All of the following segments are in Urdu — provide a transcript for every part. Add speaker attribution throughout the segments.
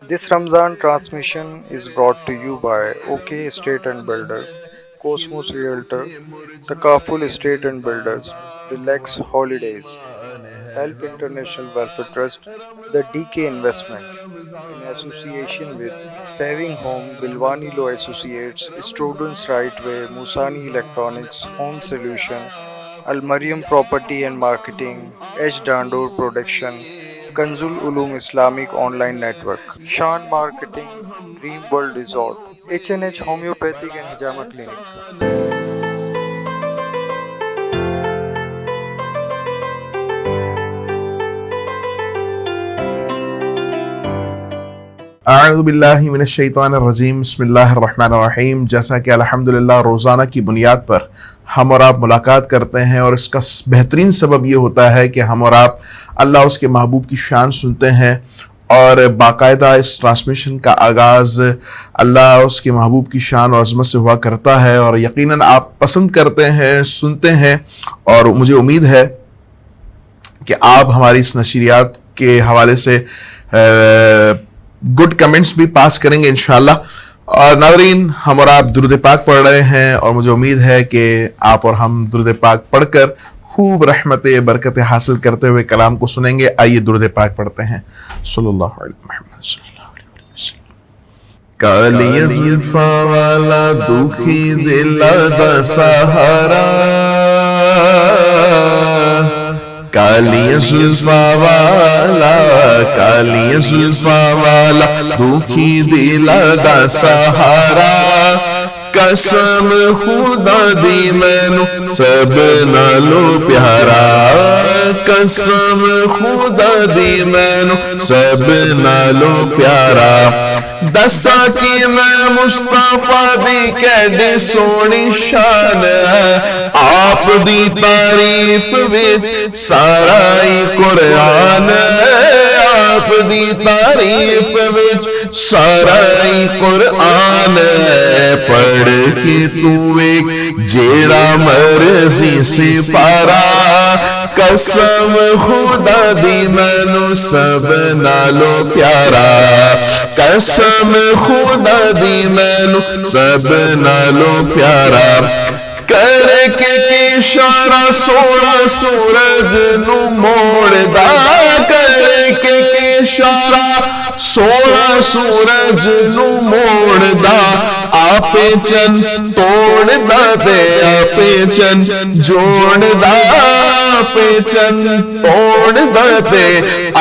Speaker 1: This Ramzan transmission is brought to you by OK Estate and Builder, Cosmos Realtor, Takaful Estate and Builders, Relax Holidays, Help International Welfare Trust, the DK Investment, in association with Saving Home, Bilwani Law Associates, Students Right Way, Musani Electronics, Home Solution, Al Mariam Property and Marketing, H. Dandur Production, Kanzul Ulum Islamic Online Network, Shan Marketing, Dream World Resort, H&H Homeopathic and Hijama Clinic.
Speaker 2: اعوذ باللہ من الشیطان الرجیم بسم اللہ الرحمن الرحیم. جیسا کہ الحمدللہ روزانہ کی بنیاد پر ہم اور آپ ملاقات کرتے ہیں، اور اس کا بہترین سبب یہ ہوتا ہے کہ ہم اور آپ اللہ اس کے محبوب کی شان سنتے ہیں، اور باقاعدہ اس ٹرانسمیشن کا آغاز اللہ اس کے محبوب کی شان اور عظمت سے ہوا کرتا ہے، اور یقیناً آپ پسند کرتے ہیں، سنتے ہیں، اور مجھے امید ہے کہ آپ ہماری اس نشریات کے حوالے سے گڈ کمنٹس بھی پاس کریں گے انشاءاللہ. اور ناظرین، ہم اور آپ درود پاک پڑھ رہے ہیں، اور مجھے امید ہے کہ آپ اور ہم درود پاک پڑھ کر خوب رحمت برکت حاصل کرتے ہوئے کلام کو سنیں گے. آئیے درود پاک پڑھتے ہیں. صلی اللہ علیہ محمد صلی اللہ علیہ وسلم. کالی زلفاں والا دکھی دل دا سہارا، کالی زلفاں والا، کالی زلفاں والا دکھی دل دا سہارا، قسم خدا دی مینو سب نالو پیارا، قسم خدا دی مینو سب نالو پیارا، دسا کی میں مصطفیٰ دی کیڈی سونی شان ہے، آپ دی تعریف وچ سارا ہی قرآن ہے، آپ دی تعریف وچ سارا ہی قرآن ہے، پڑھ کے تو ایک جیڑا مرضی سے پارا، قسم خدا دی مینو سب نالو پیارا، قسم خدا دی مینو سب نالو پیارا، کر کے اشارہ سونا سورج نو موڑ دا، کر کے اشارہ سونا سورج نو موڑ دا، آپے چن توڑ دا تے آپے چن جوڑ دا، آپے چن توڑ دا تے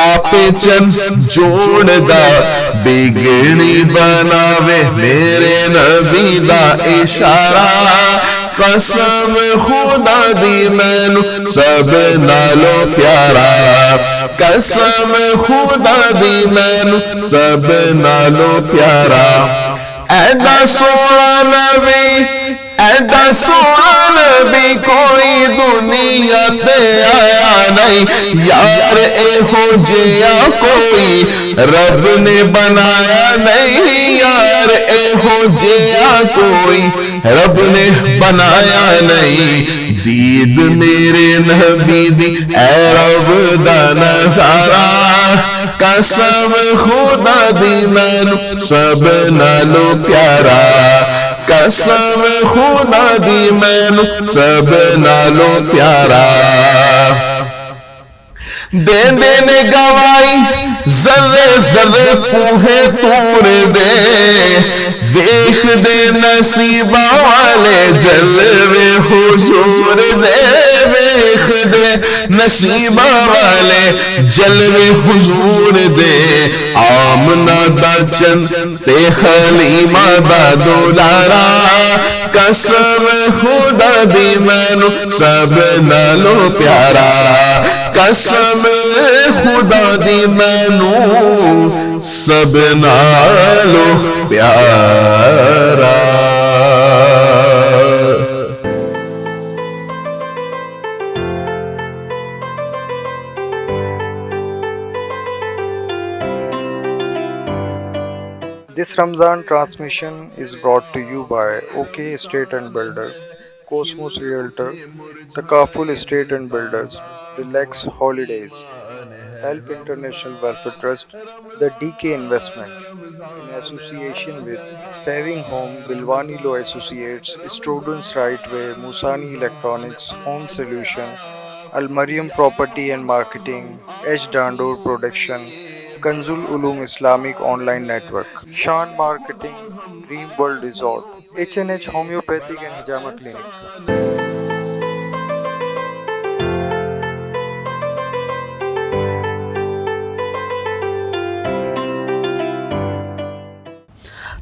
Speaker 2: آپے چن جوڑ دا، بگڑی بناوے میرے نبی دا اشارہ، قسم خدا دی مینو سب نالو پیارا، قسم خدا دی مینو سب نالو پیارا، ایڈا سونا نبی، ایڈا سونا نبی کوئی دنیا تے آیا نہیں، یار اے ہو جیا کوئی رب نے بنایا نہیں، یار اے ہو جیا کوئی رب نے بنایا نہیں، دید میرے نبی دی اے رب دا نظارہ، قسم خدا دی مینو سب نالو پیارا، قسم خدا دی مینو سب نالو پیارا، دین نے گوائی ذرے ذرے پوہے تور دے، ویخ دے نصیبہ والے جلوے حضور دے، ویخ دے نصیبہ والے جلوے حضور دے، آمنہ دا چن تے حلیمہ دا دولارا، قسم خدا دی مینو سب نالو پیارا، قسم خدا دی مینو سب نالو پیارا.
Speaker 1: This Ramzan transmission is brought to you by OK Estate and Builder, Cosmos Realtor, Takaful Estate and Builders, Relax Holidays, Help International Welfare Trust, the DK Investment, in association with Saving Home, Bilwani Law Associates, Students Right Way, Musani Electronics, Home Solution, Al Mariam Property and Marketing, H. Dandur Production, Kanzul Ulum Islamic Online Network, Shan Marketing, Dream World Resort, H&H Homeopathic and Hijama Clinic.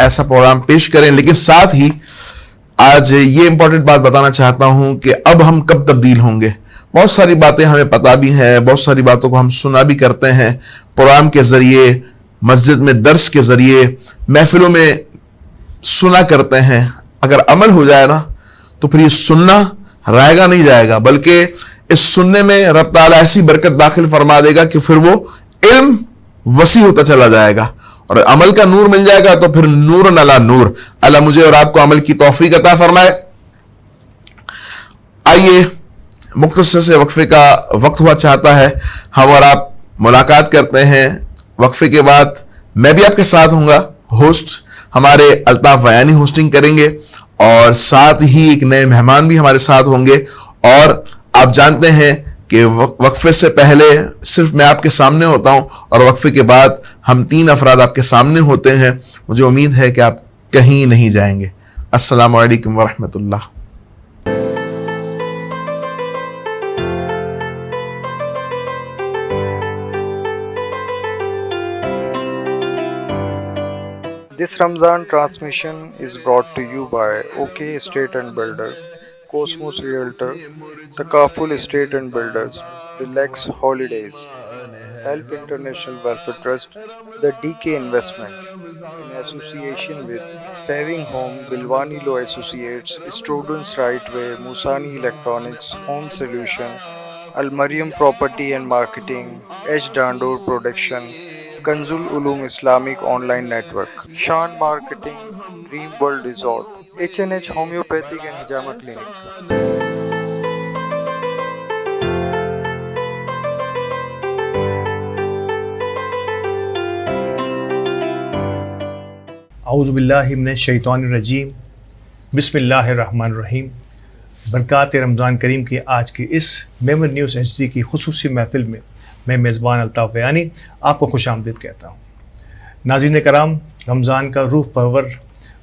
Speaker 2: ایسا پروگرام پیش کریں. لیکن ساتھ ہی آج یہ امپورٹنٹ بات بتانا چاہتا ہوں کہ اب ہم کب تبدیل ہوں گے. بہت ساری باتیں ہمیں پتہ بھی ہیں, بہت ساری باتوں کو ہم سنا بھی کرتے ہیں, پروگرام کے ذریعے, مسجد میں درس کے ذریعے, محفلوں میں سنا کرتے ہیں. اگر عمل ہو جائے نا تو پھر یہ سننا رائے گا نہیں جائے گا, بلکہ اس سننے میں رب تعالیٰ ایسی برکت داخل فرما دے گا کہ پھر وہ علم وسیع ہوتا چلا جائے گا اور عمل کا نور مل جائے گا تو پھر نور علی نور. اللہ مجھے اور آپ کو عمل کی توفیق عطا فرمائے. آئیے مختصر سے وقفے کا وقت ہوا چاہتا ہے, ہم اور آپ ملاقات کرتے ہیں. وقفے کے بعد میں بھی آپ کے ساتھ ہوں گا, ہوسٹ ہمارے الطاف ویانی ہوسٹنگ کریں گے, اور ساتھ ہی ایک نئے مہمان بھی ہمارے ساتھ ہوں گے. اور آپ جانتے ہیں کہ وقفے سے پہلے صرف میں آپ کے سامنے ہوتا ہوں اور وقفے کے بعد ہم 3 افراد آپ کے سامنے ہوتے ہیں. مجھے امید ہے کہ آپ کہیں نہیں جائیں گے. السلام علیکم ورحمۃ اللہ.
Speaker 1: This Ramzan transmission is brought to you by OK Estate and Builder, Cosmos Realtor, Takaful Estate and Builders, Relax Holidays, Help International Welfare Trust, The DK Investment, in association with Saving Home, Bilwani Law Associates, Students Right Way, Musani Electronics, Home Solution, Al Mariam Property and Marketing, H. Dandoor Production, Kanzul Ulum Islamic Online Network, Shan Marketing, Dream World Resort, H&H Homeopathic and Hijama Clinic.
Speaker 3: اعوذ باللہ من الشیطان الرجیم. بسم اللہ الرحمن الرحیم. برکات رمضان کریم کی آج کی اس میمر نیوز ایچ ڈی کی خصوصی محفل میں میں میزبان الطاف ویانی آپ کو خوش آمدید کہتا ہوں. ناظرین کرام، رمضان کا روح پرور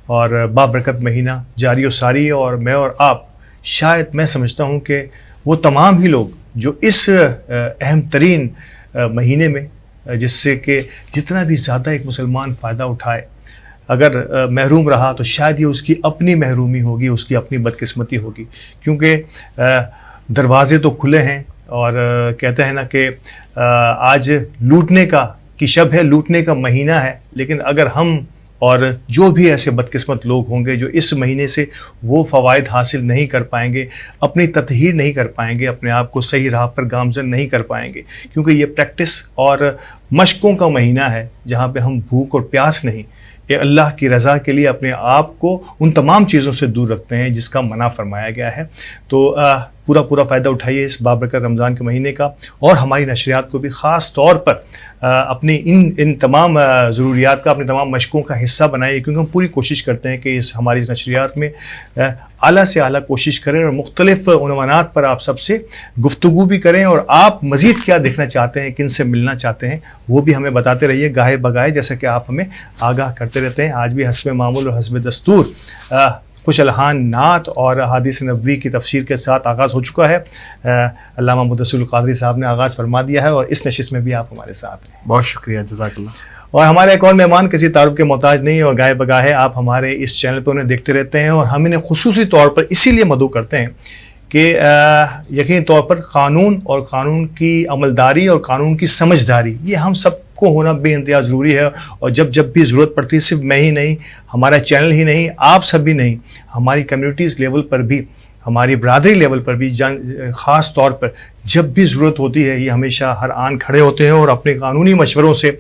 Speaker 3: اور بابرکت مہینہ جاری و ساری ہے، اور میں اور آپ شاید میں سمجھتا ہوں کہ وہ تمام ہی لوگ جو اس اہم ترین مہینے میں جس سے کہ جتنا بھی زیادہ ایک مسلمان فائدہ اٹھائے، اگر محروم رہا تو شاید یہ اس کی اپنی محرومی ہوگی، اس کی اپنی بدقسمتی ہوگی، کیونکہ دروازے تو کھلے ہیں اور کہتے ہیں نا کہ آج لوٹنے کی شب ہے، لوٹنے کا مہینہ ہے. لیکن اگر ہم اور جو بھی ایسے بدقسمت لوگ ہوں گے جو اس مہینے سے وہ فوائد حاصل نہیں کر پائیں گے، اپنی تطہیر نہیں کر پائیں گے، اپنے آپ کو صحیح راہ پر گامزن نہیں کر پائیں گے، کیونکہ یہ پریکٹس اور مشقوں کا مہینہ ہے جہاں پہ ہم بھوک اور پیاس نہیں، یہ اللہ کی رضا کے لیے اپنے آپ کو ان تمام چیزوں سے دور رکھتے ہیں جس کا منع فرمایا گیا ہے. تو پورا فائدہ اٹھائیے اس بابرکت رمضان کے مہینے کا، اور ہماری نشریات کو بھی خاص طور پر اپنی ان تمام ضروریات کا، اپنے تمام مشقوں کا حصہ بنائیے، کیونکہ ہم پوری کوشش کرتے ہیں کہ ہماری نشریات میں اعلیٰ سے اعلیٰ کوشش کریں اور مختلف عنوانات پر آپ سب سے گفتگو بھی کریں، اور آپ مزید کیا دیکھنا چاہتے ہیں، کن سے ملنا چاہتے ہیں، وہ بھی ہمیں بتاتے رہیے گاہے بگاہے، جیسا کہ آپ ہمیں آگاہ کرتے رہتے ہیں. آج بھی حسب معمول اور حسب دستور خوش الحان نعت اور احادیث نبوی کی تفسیر کے ساتھ آغاز ہو چکا ہے. علامہ مدثر القادری صاحب نے آغاز فرما دیا ہے، اور اس نشست میں بھی آپ ہمارے ساتھ ہیں.
Speaker 2: بہت شکریہ، جزاک اللہ.
Speaker 3: اور ہمارے ایک اور مہمان کسی تعارف کے محتاج نہیں، اور گاہے بگاہے آپ ہمارے اس چینل پہ انہیں دیکھتے رہتے ہیں، اور ہم انہیں خصوصی طور پر اسی لیے مدعو کرتے ہیں کہ یقینی طور پر قانون اور قانون کی عملداری اور قانون کی سمجھداری یہ ہم سب کو ہونا بے انتہا ضروری ہے. اور جب بھی ضرورت پڑتی ہے، صرف میں ہی نہیں، ہمارا چینل ہی نہیں، آپ سب بھی نہیں، ہماری کمیونٹیز لیول پر بھی، ہماری برادری لیول پر بھی خاص طور پر جب بھی ضرورت ہوتی ہے، یہ ہمیشہ ہر آن کھڑے ہوتے ہیں اور اپنے قانونی مشوروں سے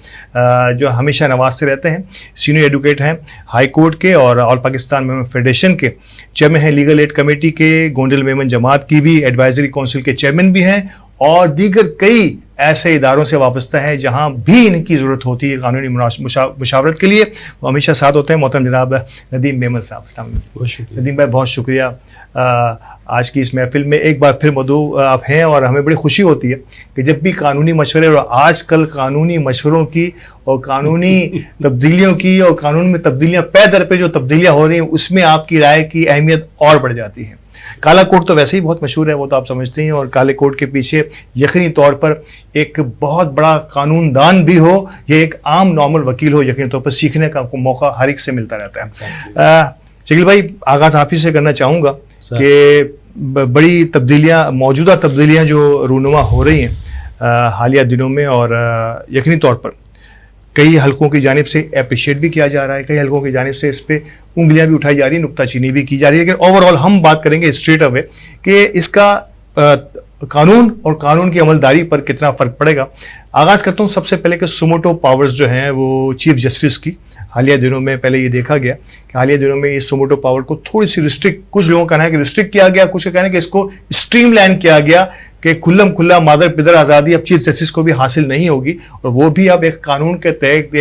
Speaker 3: جو ہمیشہ نوازتے رہتے ہیں. سینئر ایڈوکیٹ ہیں ہائی کورٹ کے اور آل پاکستان میمن فیڈریشن کے چیئرمین ہیں، لیگل ایڈ کمیٹی کے، گونڈل میمن جماعت کی بھی ایڈوائزری کونسل کے چیئرمین بھی ہیں، اور دیگر کئی ایسے اداروں سے وابستہ ہے جہاں بھی ان کی ضرورت ہوتی ہے قانونی مشاورت کے لیے، وہ ہمیشہ ساتھ ہوتے ہیں. محترم جناب ندیم میمن صاحب، السلام علیکم. ندیم بھائی بہت شکریہ. آج کی اس محفل میں ایک بار پھر مدعو آپ ہیں، اور ہمیں بڑی خوشی ہوتی ہے کہ جب بھی قانونی مشورے، اور آج کل قانونی مشوروں کی اور قانونی تبدیلیوں کی اور قانون میں تبدیلیاں پے در پہ جو تبدیلیاں ہو رہی ہیں، اس میں آپ کی رائے کی اہمیت اور بڑھ جاتی ہے. کالا کوٹ تو ویسے ہی بہت مشہور ہے، وہ تو آپ سمجھتے ہیں، اور کالے کوٹ کے پیچھے یقینی طور پر ایک بہت بڑا قانون دان بھی ہو یا ایک عام نارمل وکیل ہو، یقینی طور پر سیکھنے کا موقع ہر ایک سے ملتا رہتا ہے. شکیل بھائی، آغاز آپ ہی سے کرنا چاہوں گا کہ بڑی تبدیلیاں، موجودہ تبدیلیاں جو رونما ہو رہی ہیں حالیہ دنوں میں، اور یقینی طور پر کئی حلقوں کی جانب سے اپریشیٹ بھی کیا جا رہا ہے، کئی حلقوں کی جانب سے اس پہ انگلیاں بھی اٹھائی جا رہی ہیں، نکتہ چینی بھی کی جا رہی ہے، لیکن اوور آل ہم بات کریں گے اسٹریٹ اوے کہ اس کا قانون اور قانون کی عملداری پر کتنا فرق پڑے گا. آغاز کرتا ہوں سب سے پہلے کہ سوموٹو پاورز جو ہیں وہ چیف جسٹس کی حالیہ دنوں میں پہلے یہ دیکھا گیا کہ حالیہ دنوں میں اس سوموٹو پاور کو تھوڑی سی ریسٹرکٹ، کچھ لوگوں کا کہنا ہے کہ ریسٹرکٹ کیا گیا، کچھ کا کہنا ہے کہ اس کو اسٹریم لائن کیا گیا کہ کھلم کھلا مادر پدر آزادی اب چیف جسٹس کو بھی حاصل نہیں ہوگی، اور وہ بھی اب ایک قانون کے تحت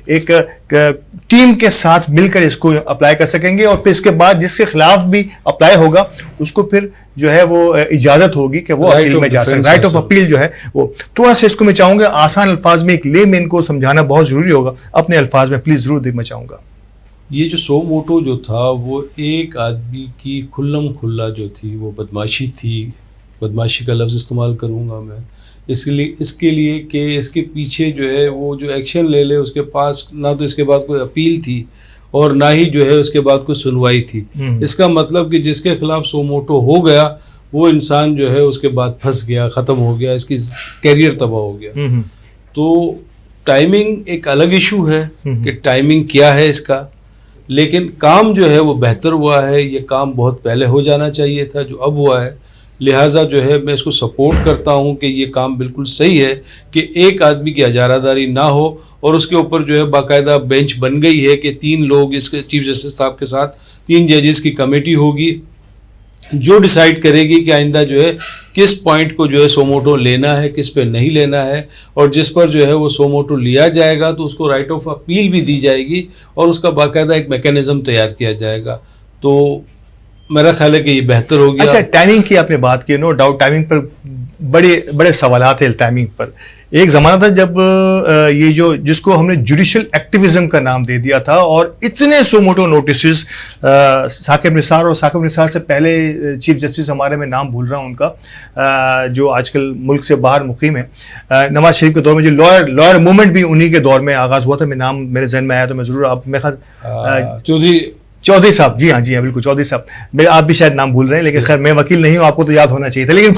Speaker 3: ایک ٹیم کے ساتھ مل کر اس کو اپلائی کر سکیں گے، اور پھر اس کے بعد جس کے خلاف بھی اپلائی ہوگا اس کو پھر جو ہے وہ اجازت ہوگی کہ وہ اپیل میں جا سکے. رائٹ آف اپیل جو ہے وہ تھوڑا سا اس کو میں چاہوں گا آسان الفاظ میں ایک لے مین کو سمجھانا بہت ضروری ہوگا، اپنے الفاظ میں پلیز ضرور دیکھنا چاہوں گا.
Speaker 4: یہ جو سوموٹو جو تھا وہ ایک آدمی کی کھلم کھلا جو تھی وہ بدماشی تھی، بدماشی کا لفظ استعمال کروں گا میں اس کے لیے کہ اس کے پیچھے جو ہے وہ جو ایکشن لے لے، اس کے پاس نہ تو اس کے بعد کوئی اپیل تھی اور نہ ہی جو ہے اس کے بعد کوئی سنوائی تھی. اس کا مطلب کہ جس کے خلاف سوموٹو ہو گیا وہ انسان جو ہے اس کے بعد پھنس گیا، ختم ہو گیا، اس کی کیریئر تباہ ہو گیا. تو ٹائمنگ ایک الگ ایشو ہے کہ ٹائمنگ کیا ہے اس کا، لیکن کام جو ہے وہ بہتر ہوا ہے. یہ کام بہت پہلے ہو جانا چاہیے تھا جو اب ہوا ہے، لہٰذا جو ہے میں اس کو سپورٹ کرتا ہوں کہ یہ کام بالکل صحیح ہے کہ ایک آدمی کی اجارہ داری نہ ہو، اور اس کے اوپر جو ہے باقاعدہ بینچ بن گئی ہے کہ 3 لوگ اس کے چیف جسٹس صاحب کے ساتھ 3 ججز کی کمیٹی ہوگی جو ڈیسائیڈ کرے گی کہ آئندہ جو ہے کس پوائنٹ کو جو ہے سوموٹو لینا ہے، کس پہ نہیں لینا ہے، اور جس پر جو ہے وہ سوموٹو لیا جائے گا تو اس کو رائٹ آف اپیل بھی دی جائے گی اور اس کا باقاعدہ ایک میکینزم تیار کیا جائے گا. تو میرا خیال ہے کہ یہ بہتر ہو گیا.
Speaker 3: اچھا، ٹائمنگ کی آپ نے بات کی، نو ڈاؤٹ ٹائمنگ پر بڑے سوالات ہیں. ٹائمنگ پر ایک زمانہ تھا جب یہ جو جس کو ہم نے جوڈیشل ایکٹیویزم کا نام دے دیا تھا، اور اتنے سوموٹو نوٹسز ثاقب نثار، اور ثاقب نثار سے پہلے چیف جسٹس ہمارے، میں نام بھول رہا ہوں ان کا، جو آج کل ملک سے باہر مقیم ہے، نواز شریف کے دور میں جو لائر موومنٹ بھی انہی کے دور میں آغاز ہوا تھا. میں نام میرے ذہن میں آیا تو میں ضرور آپ میں چودھری صاحب، جی ہاں بالکل چودھری صاحب، آپ بھی شاید نام بھول رہے ہیں، لیکن خیر میں وکیل نہیں ہوں، آپ کو تو یاد ہونا چاہیے تھا. لیکن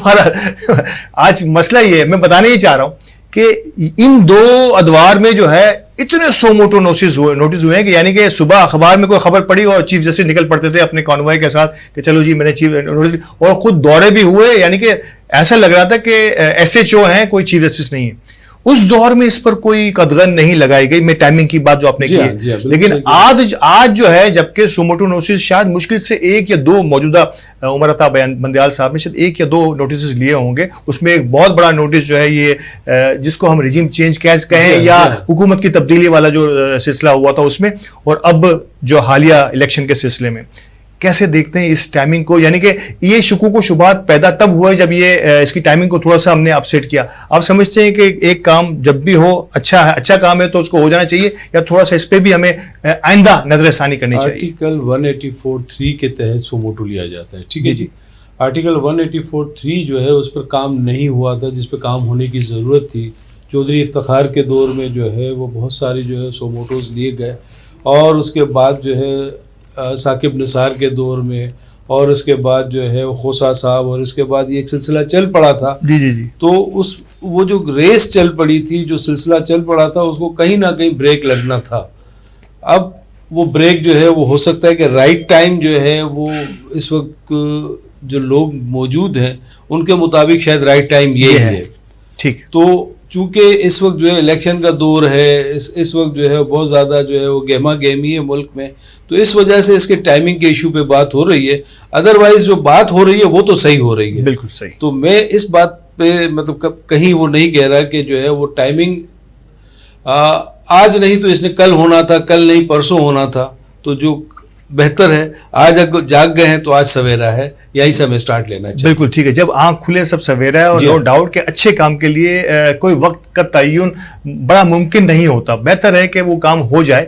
Speaker 3: آج مسئلہ یہ ہے، میں بتانے ہی چاہ رہا ہوں کہ ان 2 ادوار میں جو ہے اتنے سوموٹو نوٹس ہوئے ہیں کہ یعنی کہ صبح اخبار میں کوئی خبر پڑی اور چیف جسٹس نکل پڑتے تھے اپنے کانوائے کے ساتھ کہ چلو جی میں نے چیف، اور خود دورے بھی ہوئے، یعنی کہ ایسا لگ رہا تھا کہ SHO ہیں، کوئی چیف جسٹس نہیں ہے. اس دور میں اس پر کوئی قدغن نہیں لگائی گئی. میں ٹائمنگ کی بات جو آپ نے کی ہے، لیکن آج جو ہے جبکہ سوموٹو نوٹس شاید مشکل سے 1 یا 2 موجودہ عمر عطا بندیال صاحب نے شاید 1 یا 2 نوٹسز لیے ہوں گے. اس میں ایک بہت بڑا نوٹس جو ہے یہ جس کو ہم رجیم چینج کیس کہیں یا حکومت کی تبدیلی والا جو سلسلہ ہوا تھا اس میں، اور اب جو حالیہ الیکشن کے سلسلے میں، کیسے دیکھتے ہیں اس ٹائمنگ کو؟ یعنی کہ یہ شکوک و شبہات پیدا تب ہوئے جب یہ اس کی ٹائمنگ کو تھوڑا سا ہم نے اپسیٹ کیا. آپ سمجھتے ہیں کہ ایک کام جب بھی ہو اچھا کام ہے تو اس کو ہو جانا چاہیے، یا تھوڑا سا اس پہ بھی ہمیں آئندہ نظر ثانی کرنی چاہیے؟
Speaker 4: آرٹیکل 184(3) کے تحت سوموٹو لیا جاتا ہے، ٹھیک ہے جی. آرٹیکل 184(3) جو ہے اس پر کام نہیں ہوا تھا جس پہ کام ہونے کی ضرورت تھی. چودھری افتخار کے دور میں جو ہے وہ بہت ساری جو ہے سوموٹوز لیے گئے، اور اس کے بعد جو ہے ثاقب نثار کے دور میں، اور اس کے بعد جو ہے خوسا صاحب، اور اس کے بعد یہ ایک سلسلہ چل پڑا تھا.
Speaker 3: جی
Speaker 4: تو وہ جو ریس چل پڑی تھی، جو سلسلہ چل پڑا تھا، اس کو کہیں نہ کہیں بریک لگنا تھا. اب وہ بریک جو ہے وہ ہو سکتا ہے کہ رائٹ ٹائم جو ہے وہ اس وقت جو لوگ موجود ہیں ان کے مطابق شاید رائٹ ٹائم یہی ہے.
Speaker 3: ٹھیک.
Speaker 4: تو چونکہ اس وقت جو ہے الیکشن کا دور ہے، اس وقت جو ہے بہت زیادہ جو ہے وہ گہما گہمی ہے ملک میں، تو اس وجہ سے اس کے ٹائمنگ کے ایشو پہ بات ہو رہی ہے. ادروائز جو بات ہو رہی ہے وہ تو صحیح ہو رہی ہے.
Speaker 3: بالکل صحیح.
Speaker 4: تو میں اس بات پہ مطلب کہیں وہ نہیں کہہ رہا کہ جو ہے وہ ٹائمنگ آج نہیں تو اس نے کل ہونا تھا، کل نہیں پرسوں ہونا تھا. تو جو بہتر ہے، آج اگر جاگ گئے ہیں تو آج سویرا ہے، یہی سے ہمیں سٹارٹ لینا چاہیے.
Speaker 3: بالکل ٹھیک ہے. جب آنکھ کھلے سب سویرا ہے، اور نو ڈاؤٹ کہ اچھے کام کے لیے کوئی وقت کا تعین بڑا ممکن نہیں ہوتا، بہتر ہے کہ وہ کام ہو جائے.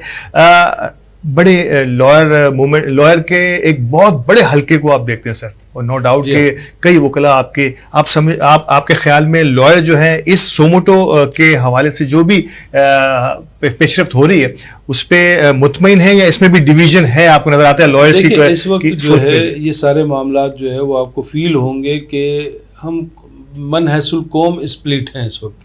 Speaker 3: بڑے لائر کے ایک بہت بڑے حلقے کو آپ دیکھتے ہیں سر، اور نو ڈاؤٹ کہ کئی وکلا آپ کے خیال میں لائر جو ہے اس سوموٹو کے حوالے سے جو بھی پیش رفت ہو رہی ہے اس پہ مطمئن ہے یا اس میں بھی ڈویژن ہے آپ کو نظر آتا ہے لائرز کی؟
Speaker 4: اس وقت جو ہے یہ سارے معاملات جو ہے وہ آپ کو فیل ہوں گے کہ ہم من حیث القوم اسپلٹ ہیں اس وقت.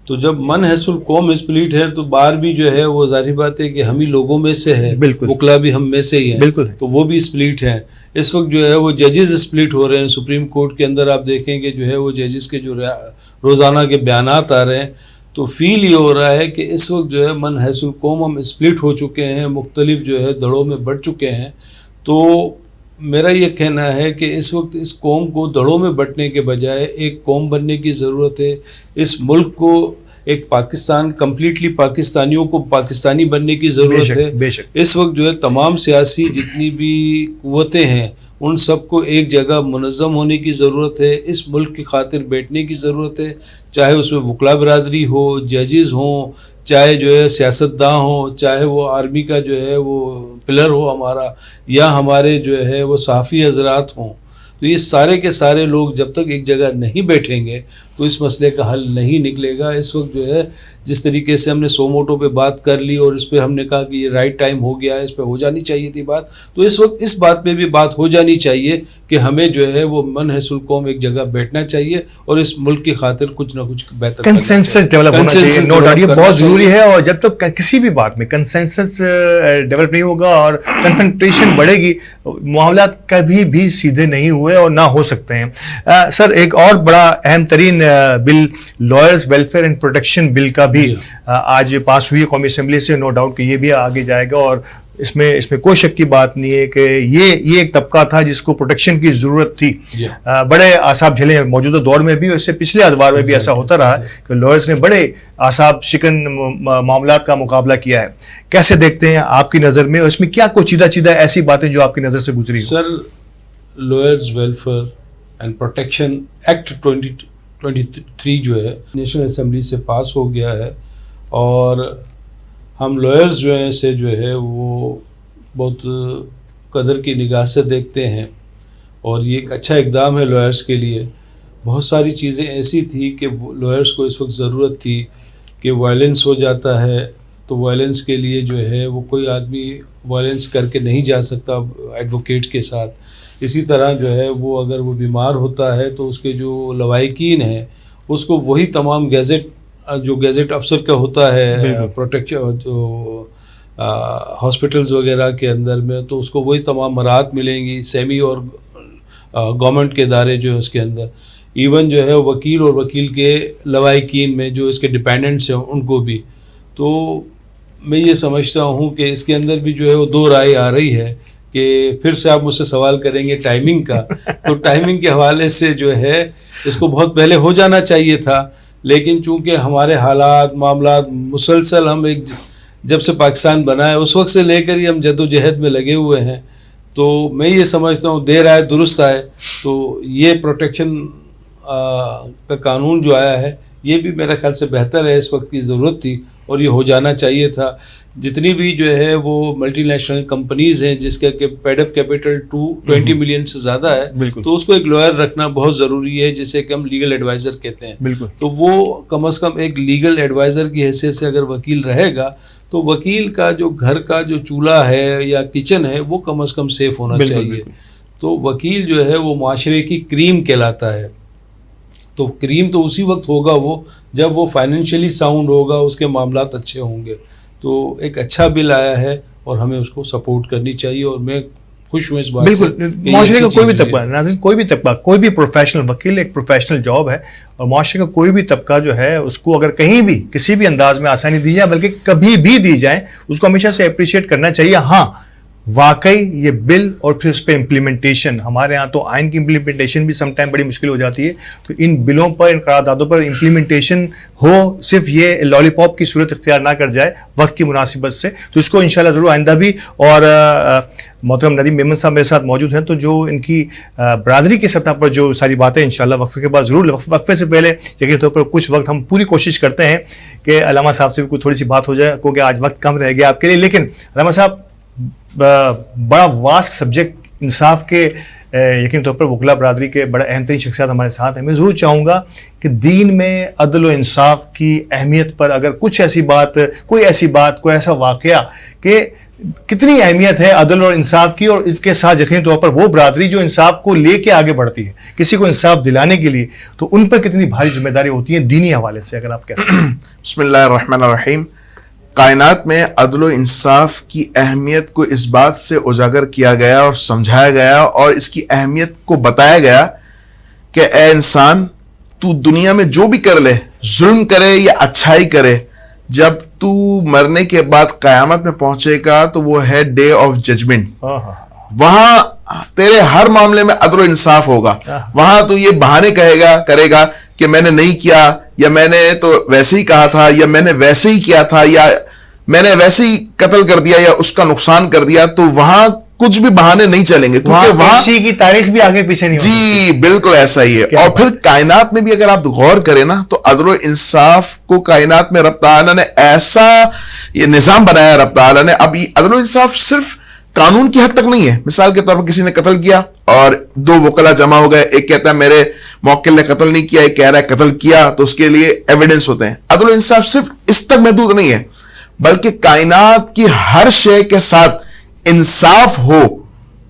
Speaker 4: تو جب من حیث القوم اسپلٹ ہے تو بار بھی جو ہے وہ ظاہری بات ہے کہ ہم ہی لوگوں میں سے ہے, وکلا بھی ہم میں سے ہی ہیں,
Speaker 3: بالکل,
Speaker 4: تو وہ بھی اسپلٹ ہیں. اس وقت جو ہے وہ ججز اسپلٹ ہو رہے ہیں. سپریم کورٹ کے اندر آپ دیکھیں کہ جو ہے وہ ججز کے جو روزانہ کے بیانات آ رہے ہیں تو فیل یہ ہو رہا ہے کہ اس وقت جو ہے من حیث القوم ہم اسپلٹ ہو چکے ہیں, مختلف جو ہے دھڑوں میں بٹ چکے ہیں. تو میرا یہ کہنا ہے کہ اس وقت اس قوم کو دھڑوں میں بٹنے کے بجائے ایک قوم بننے کی ضرورت ہے. اس ملک کو ایک پاکستان کمپلیٹلی پاکستانیوں کو پاکستانی بننے کی ضرورت ہے. اس وقت جو ہے تمام سیاسی جتنی بھی قوتیں ہیں ان سب کو ایک جگہ منظم ہونے کی ضرورت ہے. اس ملک کی خاطر بیٹھنے کی ضرورت ہے, چاہے اس میں وکلا برادری ہو, ججز ہوں, چاہے جو ہے سیاستداں ہوں, چاہے وہ آرمی کا جو ہے وہ پلر ہو ہمارا, یا ہمارے جو ہے وہ صحافی حضرات ہوں. تو یہ سارے کے سارے لوگ جب تک ایک جگہ نہیں بیٹھیں گے تو اس مسئلے کا حل نہیں نکلے گا. اس وقت جو ہے جس طریقے سے ہم نے سوموٹو پہ بات کر لی اور اس پہ ہم نے کہا کہ یہ رائٹ ٹائم ہو گیا ہے, اس پہ ہو جانی چاہیے تھی بات, تو اس وقت اس بات پہ بھی بات ہو جانی چاہیے کہ ہمیں جو ہے وہ من حیث القوم ایک جگہ بیٹھنا چاہیے اور اس ملک کی خاطر کچھ نہ کچھ بہتر
Speaker 3: کنسنسس ڈیولپ ہونا چاہیے. نو ڈاؤٹ یہ بہت ضروری ہے, اور جب تک کسی بھی بات میں کنسنسس ڈیولپ نہیں ہوگا اور کنفرنٹیشن بڑھے گی, معاملات کبھی بھی سیدھے نہیں ہوئے اور نہ ہو سکتے ہیں. سر ایک اور بڑا اہم ترین bill lawyers welfare and protection bill کا بھی آج پاس ہوئی ہے قومی اسمبلی سے. نو ڈاؤٹ کہ یہ بھی آگے جائے گا, اور اس میں کوئی شک کی بات نہیں ہے کہ یہ ایک طبقہ تھا جس کو پروٹیکشن کی ضرورت تھی. بڑے اعصاب جھلے ہیں موجودہ دور میں بھی, اور اس سے پچھلے ادوار میں بھی ایسا ہوتا رہا کہ لائرز نے بڑے اعصاب شکن معاملات کا مقابلہ کیا ہے. کیسے دیکھتے ہیں آپ کی نظر میں, اور اس میں کیا کوئی چیدہ ایسی باتیں جو آپ کی نظر سے گزری؟
Speaker 4: Sir lawyers welfare and protection act 2023 جو ہے نیشنل اسمبلی سے پاس ہو گیا ہے, اور ہم لائرز جو ہیں سے جو ہے وہ بہت قدر کی نگاہ سے دیکھتے ہیں, اور یہ ایک اچھا اقدام ہے لائرز کے لیے. بہت ساری چیزیں ایسی تھی کہ لائرز کو اس وقت ضرورت تھی کہ وائلنس ہو جاتا ہے تو وائلنس کے لیے جو ہے وہ کوئی آدمی وائلنس کر کے نہیں جا سکتا ایڈوکیٹ کے ساتھ. اسی طرح جو ہے وہ اگر وہ بیمار ہوتا ہے تو اس کے جو لوائقین ہیں اس کو وہی تمام گیزٹ افسر کا ہوتا ہے پروٹیکشن جو ہاسپٹلز وغیرہ کے اندر میں, تو اس کو وہی تمام مراحت ملیں گی سیمی اور گورنمنٹ کے ادارے جو ہے اس کے اندر. ایون جو ہے وکیل اور وکیل کے لوائقین میں جو اس کے ڈپینڈنٹس ہیں ان کو بھی. تو میں یہ سمجھتا ہوں کہ اس کے اندر بھی جو ہے وہ دو رائے آ رہی ہے کہ پھر سے آپ مجھ سے سوال کریں گے ٹائمنگ کا, تو ٹائمنگ کے حوالے سے جو ہے اس کو بہت پہلے ہو جانا چاہیے تھا, لیکن چونکہ ہمارے حالات معاملات مسلسل ہم جب سے پاکستان بنا ہے اس وقت سے لے کر ہی ہم جد و جہد میں لگے ہوئے ہیں, تو میں یہ سمجھتا ہوں دیر آئے درست آئے. تو یہ پروٹیکشن کا قانون جو آیا ہے یہ بھی میرے خیال سے بہتر ہے, اس وقت کی ضرورت تھی اور یہ ہو جانا چاہیے تھا. جتنی بھی جو ہے وہ ملٹی نیشنل کمپنیز ہیں جس کا کہ پیڈ اپ کیپٹل 20 ملین سے زیادہ ہے, تو اس کو ایک لائر رکھنا بہت ضروری ہے جسے کہ ہم لیگل ایڈوائزر کہتے ہیں. تو وہ کم از کم ایک لیگل ایڈوائزر کی حیثیت سے اگر وکیل رہے گا تو وکیل کا جو گھر کا جو چولہا ہے یا کچن ہے وہ کم از کم سیف ہونا چاہیے. تو وکیل جو ہے وہ معاشرے کی کریم کہلاتا ہے. تو کریم تو اسی وقت ہوگا وہ جب وہ فائنینشلی ساؤنڈ ہوگا, اس کے معاملات اچھے ہوں گے. تو ایک اچھا بل آیا ہے اور ہمیں اس کو سپورٹ کرنی چاہیے, اور میں خوش ہوں اس بات سے.
Speaker 3: بالکل, معاشرے کا کوئی بھی طبقہ ناظرین, کوئی بھی طبقہ, کوئی بھی پروفیشنل وکیل ایک پروفیشنل جاب ہے, اور معاشرے کا کوئی بھی طبقہ جو ہے اس کو اگر کہیں بھی کسی بھی انداز میں آسانی دی جائے, بلکہ کبھی بھی دی جائے, اس کو ہمیشہ سے اپریشیٹ کرنا چاہیے. ہاں واقعی یہ بل اور پھر اس پہ امپلیمنٹیشن, ہمارے ہاں تو آئین کی امپلیمنٹیشن بھی سم ٹائم بڑی مشکل ہو جاتی ہے, تو ان بلوں پر ان قراردادوں پر امپلیمنٹیشن ہو, صرف یہ لالی پاپ کی صورت اختیار نہ کر جائے وقت کی مناسبت سے. تو اس کو انشاءاللہ ضرور آئندہ بھی. اور محترم ندیم میمن صاحب میرے ساتھ موجود ہیں, تو جو ان کی برادری کی سطح پر جو ساری باتیں انشاءاللہ وقفے کے بعد ضرور, وقفے سے پہلے یقینی طور پر کچھ وقت ہم پوری کوشش کرتے ہیں کہ علامہ صاحب سے بھی کوئی تھوڑی سی بات ہو جائے, کیونکہ آج وقت کم رہ گیا آپ کے لیے. لیکن علامہ صاحب بڑا واسٹ سبجیکٹ انصاف کے یقینی طور پر وکلا برادری کے بڑے اہم ترین شخصیات ہمارے ساتھ ہیں. میں ضرور چاہوں گا کہ دین میں عدل و انصاف کی اہمیت پر اگر کچھ ایسی بات, کوئی ایسا واقعہ کہ کتنی اہمیت ہے عدل اور انصاف کی, اور اس کے ساتھ یقینی طور پر وہ برادری جو انصاف کو لے کے آگے بڑھتی ہے کسی کو انصاف دلانے کے لیے, تو ان پر کتنی بھاری ذمہ داری ہوتی ہے دینی حوالے سے, اگر آپ کہہ سکیں.
Speaker 2: بسم اللہ الرحمن الرحیم. کائنات میں عدل و انصاف کی اہمیت کو اس بات سے اجاگر کیا گیا اور سمجھایا گیا اور اس کی اہمیت کو بتایا گیا کہ اے انسان, تو دنیا میں جو بھی کر لے, ظلم کرے یا اچھائی کرے, جب تو مرنے کے بعد قیامت میں پہنچے گا تو وہ ہے ڈے آف ججمنٹ. وہاں تیرے ہر معاملے میں عدل و انصاف ہوگا. وہاں تو یہ بہانے کرے گا کہ میں نے نہیں کیا, یا میں نے تو ویسے ہی کہا تھا, یا میں نے ویسے ہی کیا تھا, یا میں نے ویسے ہی قتل کر دیا, یا اس کا نقصان کر دیا. تو وہاں کچھ بھی بہانے نہیں چلیں گے, کیونکہ وہاں
Speaker 3: کی تاریخ بھی آگے پیچھے نہیں ہوگی.
Speaker 2: جی بالکل ایسا ہی ہے. اور پھر کائنات میں بھی اگر آپ غور کریں نا, تو عدل و انصاف کو کائنات میں رب تعالیٰ نے ایسا یہ نظام بنایا. رب تعالیٰ نے اب یہ عدل و انصاف صرف قانون کی حد تک نہیں ہے. مثال کے طور پر کسی نے قتل کیا اور دو وکلا جمع ہو گئے, ایک کہتا ہے میرے موکل نے قتل نہیں کیا, ایک کہہ رہا ہے قتل کیا, تو اس کے لیے ایویڈنس ہوتے ہیں. عدل و انصاف صرف اس تک محدود نہیں ہے, بلکہ کائنات کی ہر شے کے ساتھ انصاف ہو,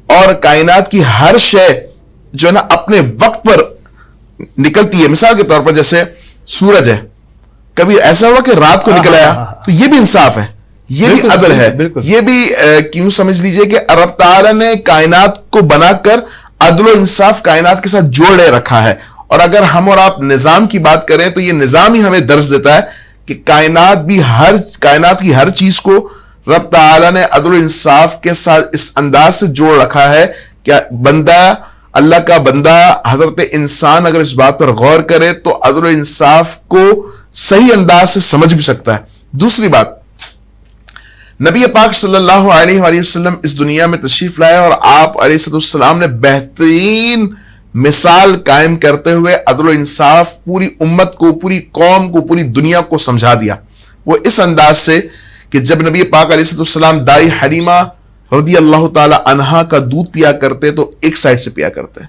Speaker 2: اور کائنات کی ہر شے جو ہے نا اپنے وقت پر نکلتی ہے. مثال کے طور پر جیسے سورج ہے, کبھی ایسا ہوا کہ رات کو نکل آیا, تو یہ بھی انصاف ہے, یہ بھی عدل ہے. یہ بھی کیوں سمجھ لیجئے کہ رب تعالیٰ نے کائنات کو بنا کر عدل و انصاف کائنات کے ساتھ جوڑے رکھا ہے. اور اگر ہم اور آپ نظام کی بات کریں تو یہ نظام ہی ہمیں درس دیتا ہے کہ کائنات کی ہر چیز کو رب تعالیٰ نے عدل و انصاف کے ساتھ اس انداز سے جوڑ رکھا ہے کہ بندہ, اللہ کا بندہ حضرت انسان اگر اس بات پر غور کرے تو عدل و انصاف کو صحیح انداز سے سمجھ بھی سکتا ہے. دوسری بات, نبی پاک صلی اللہ علیہ وآلہ وسلم اس دنیا میں تشریف لائے اور آپ علیہ السلام نے بہترین مثال قائم کرتے ہوئے عدل و انصاف پوری امت کو, پوری قوم کو, پوری دنیا کو سمجھا دیا. وہ اس انداز سے کہ جب نبی پاک علیہ السلام دائی حلیمہ رضی اللہ تعالی عنہا کا دودھ پیا کرتے تو ایک سائڈ سے پیا کرتے.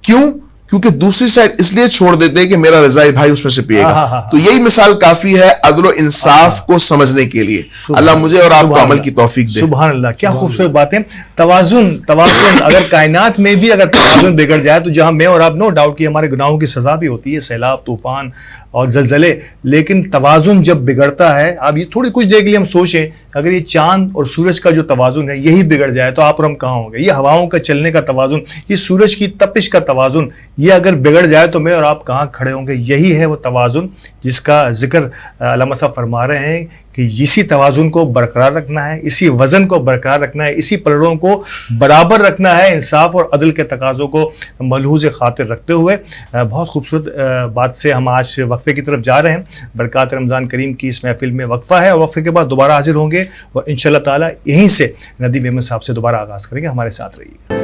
Speaker 2: کیوں؟ کیونکہ دوسری سائڈ اس لیے چھوڑ دیتے کہ میرا رضائی بھائی اس میں سے پیے گا. تو یہی مثال کافی ہے عدل و انصاف کو سمجھنے کے لیے. اللہ مجھے اور آپ کو عمل کی توفیق دے.
Speaker 3: سبحان اللہ, کیا خوبصورت باتیں. توازن اگر کائنات میں بھی اگر توازن بگڑ جائے تو جہاں میں اور آپ نو ڈاؤٹ کہ ہمارے گناہوں کی سزا بھی ہوتی ہے, سیلاب, طوفان اور زلزلے, لیکن توازن جب بگڑتا ہے, اب یہ تھوڑی کچھ دیر کے لیے ہم سوچیں اگر یہ چاند اور سورج کا جو توازن ہے یہی بگڑ جائے تو آپ اور ہم کہاں ہوں گے. یہ ہواؤں کا چلنے کا توازن, یہ سورج کی تپش کا توازن, یہ اگر بگڑ جائے تو میں اور آپ کہاں کھڑے ہوں گے. یہی ہے وہ توازن جس کا ذکر علامہ صاحب فرما رہے ہیں کہ اسی توازن کو برقرار رکھنا ہے, اسی وزن کو برقرار رکھنا ہے, اسی پلڑوں کو برابر رکھنا ہے انصاف اور عدل کے تقاضوں کو ملحوظ خاطر رکھتے ہوئے. بہت خوبصورت بات سے ہم آج وقفے کی طرف جا رہے ہیں. برکات رمضان کریم کی اس محفل میں وقفہ ہے, اور وقفے کے بعد دوبارہ حاضر ہوں گے اور انشاءاللہ تعالی یہیں سے ندیم احمد صاحب سے دوبارہ آغاز کریں گے. ہمارے ساتھ رہیے.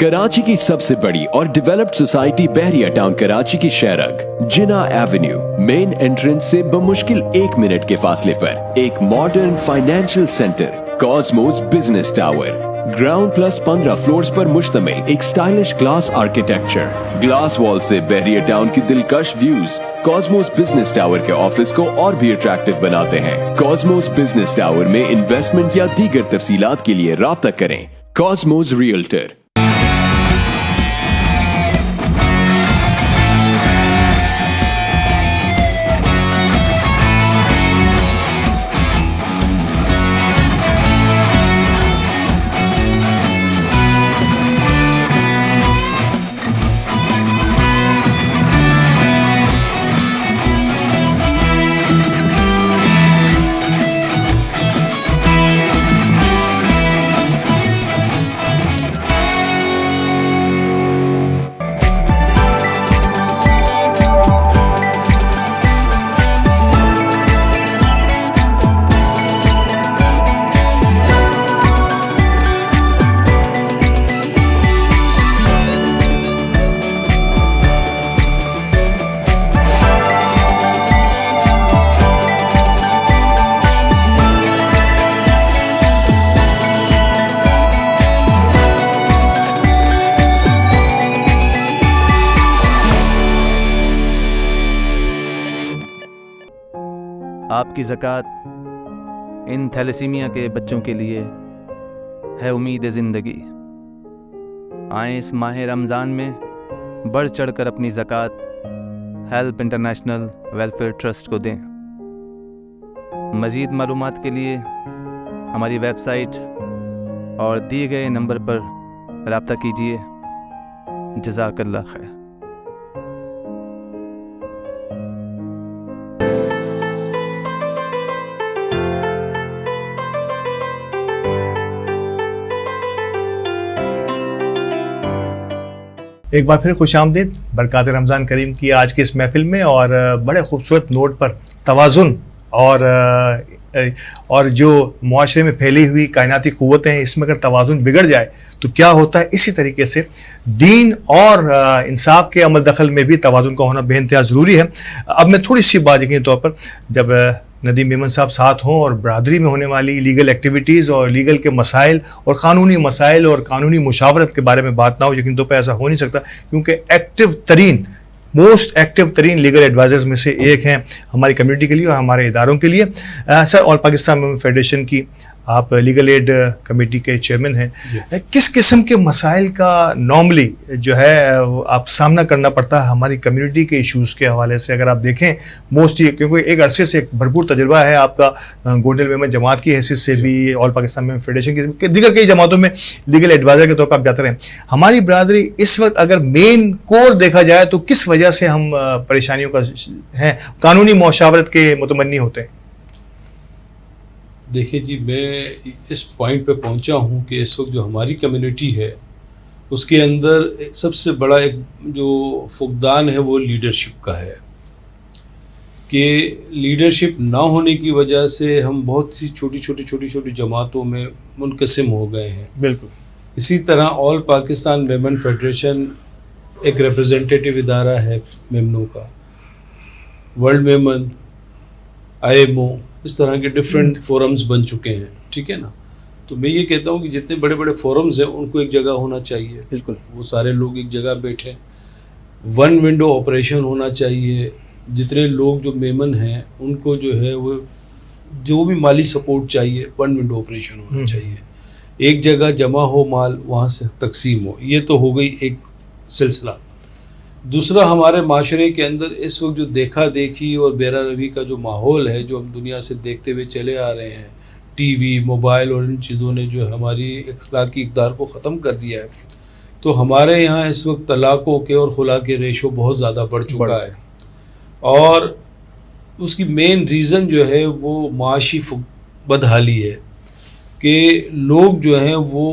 Speaker 5: کراچی کی سب سے بڑی اور ڈیولپڈ سوسائٹی بحریہ ٹاؤن کراچی کی شہرک جنا ایونیو مین انٹرنس سے بمشکل 1 منٹ کے فاصلے پر ایک modern financial centre Cosmos business tower, ground plus 15 floors پر مشتمل ایک سٹائلش گلاس آرکیٹیکچر, گلاس وال سے بحریہ ٹاؤن کی دلکش ویوز کاسموس بزنس ٹاور کے آفس کو اور بھی اٹریکٹیو بناتے ہیں. کاسموس بزنس ٹاور میں انویسٹمنٹ یا دیگر تفصیلات کے لیے رابطہ کریں. Cosmos realtor.
Speaker 6: آپ کی زکوٰۃ ان تھیلیسیمیا کے بچوں کے لیے ہے امید زندگی۔ آئیں اس ماہ رمضان میں بڑھ چڑھ کر اپنی زکوٰۃ ہیلپ انٹرنیشنل ویلفیئر ٹرسٹ کو دیں۔ مزید معلومات کے لیے ہماری ویب سائٹ اور دیے گئے نمبر پر رابطہ کیجیے۔ جزاک اللہ خیر۔
Speaker 3: ایک بار پھر خوش آمدید برکات رمضان کریم کی آج کی اس محفل میں، اور بڑے خوبصورت نوٹ پر توازن اور جو معاشرے میں پھیلی ہوئی کائناتی قوتیں ہیں، اس میں اگر توازن بگڑ جائے تو کیا ہوتا ہے، اسی طریقے سے دین اور انصاف کے عمل دخل میں بھی توازن کا ہونا بے انتہا ضروری ہے۔ اب میں تھوڑی سی بات یقینی طور پر جب ندیم میمن صاحب ساتھ ہوں اور برادری میں ہونے والی لیگل ایکٹیویٹیز اور لیگل کے مسائل اور قانونی مسائل اور قانونی مشاورت کے بارے میں بات نہ ہو، یقینی طور پر ایسا ہو نہیں سکتا، کیونکہ موسٹ ایکٹیو ترین لیگل ایڈوائزرز میں سے ایک ہیں ہماری کمیونٹی کے لیے اور ہمارے اداروں کے لیے۔ سر، آل پاکستان ویمن فیڈریشن کی آپ لیگل ایڈ کمیٹی کے چیئرمین ہیں، کس قسم کے مسائل کا نارملی جو ہے آپ سامنا کرنا پڑتا ہے ہماری کمیونٹی کے ایشوز کے حوالے سے؟ اگر آپ دیکھیں موسٹلی، کیونکہ ایک عرصے سے ایک بھرپور تجربہ ہے آپ کا گولڈن ویمن جماعت کی حیثیت سے بھی، آل پاکستان ویمن فیڈریشن کی دیگر کئی جماعتوں میں لیگل ایڈوائزر کے طور پر آپ جاتے رہے۔ ہماری برادری اس وقت اگر مین کور دیکھا جائے تو کس وجہ سے ہم پریشانیوں کا ہیں، قانونی مشاورت کے متمنی ہوتے ہیں؟
Speaker 4: دیکھیں جی، میں اس پوائنٹ پہ پہنچا ہوں کہ اس وقت جو ہماری کمیونٹی ہے اس کے اندر سب سے بڑا ایک جو فقدان ہے وہ لیڈرشپ کا ہے، کہ لیڈرشپ نہ ہونے کی وجہ سے ہم بہت سی چھوٹی جماعتوں میں منقسم ہو گئے ہیں۔
Speaker 3: بالکل
Speaker 4: اسی طرح آل پاکستان ویمن فیڈریشن ایک ریپرزنٹیٹیو ادارہ ہے میمنوں کا، ورلڈ ویمن، IMO، اس طرح کے ڈفرینٹ فورمز بن چکے ہیں، ٹھیک ہے نا۔ تو میں یہ کہتا ہوں کہ جتنے بڑے بڑے فورمز ہیں ان کو ایک جگہ ہونا چاہیے،
Speaker 3: بالکل،
Speaker 4: وہ سارے لوگ ایک جگہ بیٹھیں، ون ونڈو آپریشن ہونا چاہیے۔ جتنے لوگ جو میمن ہیں ان کو جو ہے وہ جو بھی مالی سپورٹ چاہیے، ون ونڈو آپریشن ہونا چاہیے، ایک جگہ جمع ہو مال، وہاں سے تقسیم ہو۔ یہ تو ہو گئی ایک سلسلہ۔ دوسرا، ہمارے معاشرے کے اندر اس وقت جو دیکھا دیکھی اور بیرا روی کا جو ماحول ہے، جو ہم دنیا سے دیکھتے ہوئے چلے آ رہے ہیں، ٹی وی، موبائل اور ان چیزوں نے جو ہماری اخلاقی اقدار کو ختم کر دیا ہے، تو ہمارے یہاں اس وقت طلاقوں کے اور خلا کے ریشو بہت زیادہ بڑھ چکا ہے، اور اس کی مین ریزن جو ہے وہ معاشی بدحالی ہے، کہ لوگ جو ہیں وہ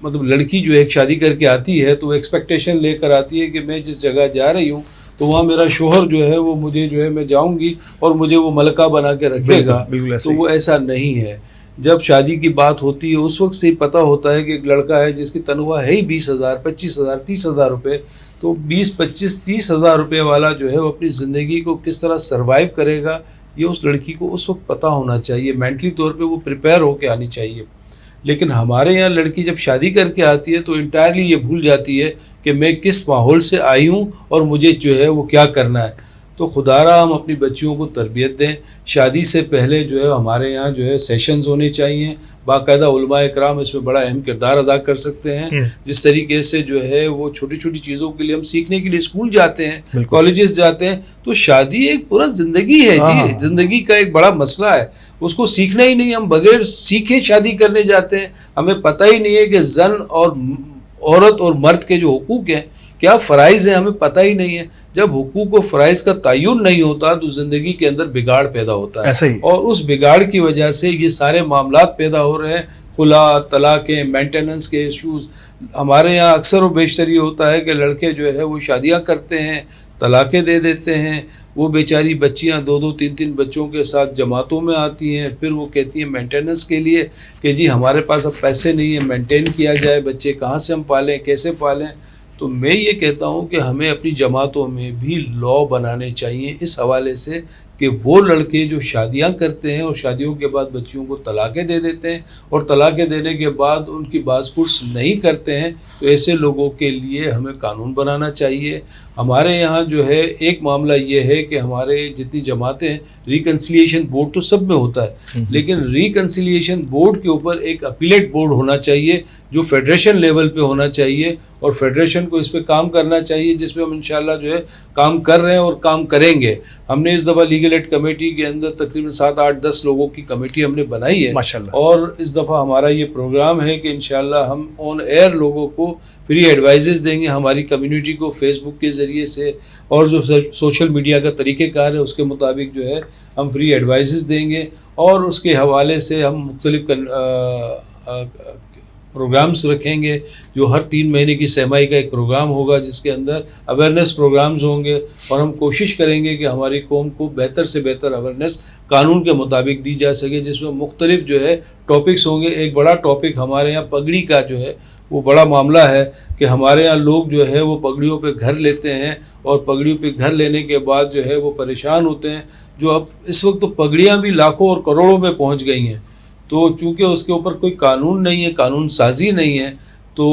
Speaker 4: مطلب لڑکی جو ایک شادی کر کے آتی ہے تو وہ ایکسپیکٹیشن لے کر آتی ہے کہ میں جس جگہ جا رہی ہوں تو وہاں میرا شوہر جو ہے وہ مجھے جو ہے میں جاؤں گی اور مجھے وہ ملکہ بنا کے رکھے گا، تو وہ ایسا نہیں ہے۔ جب شادی کی بات ہوتی ہے اس وقت سے ہی پتہ ہوتا ہے کہ ایک لڑکا ہے جس کی تنخواہ ہے ہی 20,000 25,000 30,000 روپے، تو 20 25 30,000 روپے والا جو ہے وہ اپنی زندگی کو کس طرح سروائیو کرے گا، یہ اس لڑکی کو اس وقت پتہ ہونا چاہیے، مینٹلی طور پہ وہ پریپیئر ہو کے آنی چاہیے۔ لیکن ہمارے یہاں لڑکی جب شادی کر کے آتی ہے تو انٹائرلی یہ بھول جاتی ہے کہ میں کس ماحول سے آئی ہوں اور مجھے جو ہے وہ کیا کرنا ہے۔ تو خدا را ہم اپنی بچیوں کو تربیت دیں۔ شادی سے پہلے جو ہے ہمارے یہاں جو ہے سیشنز ہونے چاہیے، باقاعدہ علماء اکرام اس میں بڑا اہم کردار ادا کر سکتے ہیں۔ جس طریقے سے جو ہے وہ چھوٹی چھوٹی چیزوں کے لیے ہم سیکھنے کے لیے اسکول جاتے ہیں، کالجز جاتے ہیں، تو شادی ایک پورا زندگی ہے جی، زندگی کا ایک بڑا مسئلہ ہے، اس کو سیکھنا ہی نہیں، ہم بغیر سیکھے شادی کرنے جاتے ہیں، ہمیں پتہ ہی نہیں ہے کہ زن اور عورت اور مرد کے جو حقوق ہیں، کیا فرائض ہیں، ہمیں پتہ ہی نہیں ہے۔ جب حقوق و فرائض کا تعین نہیں ہوتا تو زندگی کے اندر بگاڑ پیدا ہوتا ہے، اور اس بگاڑ کی وجہ سے یہ سارے معاملات پیدا ہو رہے ہیں، خلا، طلاقیں، مینٹیننس کے ایشوز۔ ہمارے یہاں اکثر و بیشتر یہ ہوتا ہے کہ لڑکے جو ہے وہ شادیاں کرتے ہیں، طلاقیں دے دیتے ہیں، وہ بیچاری بچیاں 2 3 بچوں کے ساتھ جماعتوں میں آتی ہیں، پھر وہ کہتی ہیں مینٹیننس کے لیے کہ جی ہمارے پاس اب پیسے نہیں ہیں، مینٹین کیا جائے، بچے کہاں سے ہم پالیں، کیسے پالیں۔ تو میں یہ کہتا ہوں کہ ہمیں اپنی جماعتوں میں بھی لا بنانے چاہیے اس حوالے سے کہ وہ لڑکے جو شادیاں کرتے ہیں اور شادیوں کے بعد بچیوں کو طلاقیں دے دیتے ہیں اور طلاقیں دینے کے بعد ان کی باز پرس نہیں کرتے ہیں، تو ایسے لوگوں کے لیے ہمیں قانون بنانا چاہیے. ہمارے یہاں جو ہے ایک معاملہ یہ ہے کہ ہمارے جتنی جماعتیں ہیں، ریکنسیلیشن بورڈ تو سب میں ہوتا ہے، لیکن ریکنسیلیشن بورڈ کے اوپر ایک اپیلیٹ بورڈ ہونا چاہیے جو فیڈریشن لیول پہ ہونا چاہیے، اور فیڈریشن کو اس پہ کام کرنا چاہیے، جس پہ ہم انشاءاللہ جو ہے کام کر رہے ہیں اور کام کریں گے. ہم نے اس دفعہ لیگل ایڈ کمیٹی کے اندر تقریباً 7 8 10 لوگوں کی کمیٹی ہم نے بنائی ہے،
Speaker 3: ماشاءاللہ.
Speaker 4: اور اس دفعہ ہمارا یہ پروگرام ہے کہ انشاءاللہ ہم آن ایئر لوگوں کو فری ایڈوائزز دیں گے، ہماری کمیونٹی کو فیس بک کے ذریعے سے اور جو سوشل میڈیا کا طریقہ کار ہے اس کے مطابق جو ہے ہم فری ایڈوائزز دیں گے، اور اس کے حوالے سے ہم مختلف پروگرامز رکھیں گے، جو ہر 3 مہینے کی سہمائی کا ایک پروگرام ہوگا جس کے اندر اویئرنیس پروگرامز ہوں گے، اور ہم کوشش کریں گے کہ ہماری قوم کو بہتر سے بہتر اویئرنیس قانون کے مطابق دی جا سکے، جس میں مختلف جو ہے ٹاپکس ہوں گے. ایک بڑا ٹاپک ہمارے یہاں پگڑی کا جو ہے وہ بڑا معاملہ ہے کہ ہمارے یہاں لوگ جو ہے وہ پگڑیوں پہ گھر لیتے ہیں، اور پگڑیوں پہ گھر لینے کے بعد جو ہے وہ پریشان ہوتے ہیں. جو اب اس وقت تو پگڑیاں بھی لاکھوں اور کروڑوں میں پہنچ گئی ہیں، تو چونکہ اس کے اوپر کوئی قانون نہیں ہے، قانون سازی نہیں ہے، تو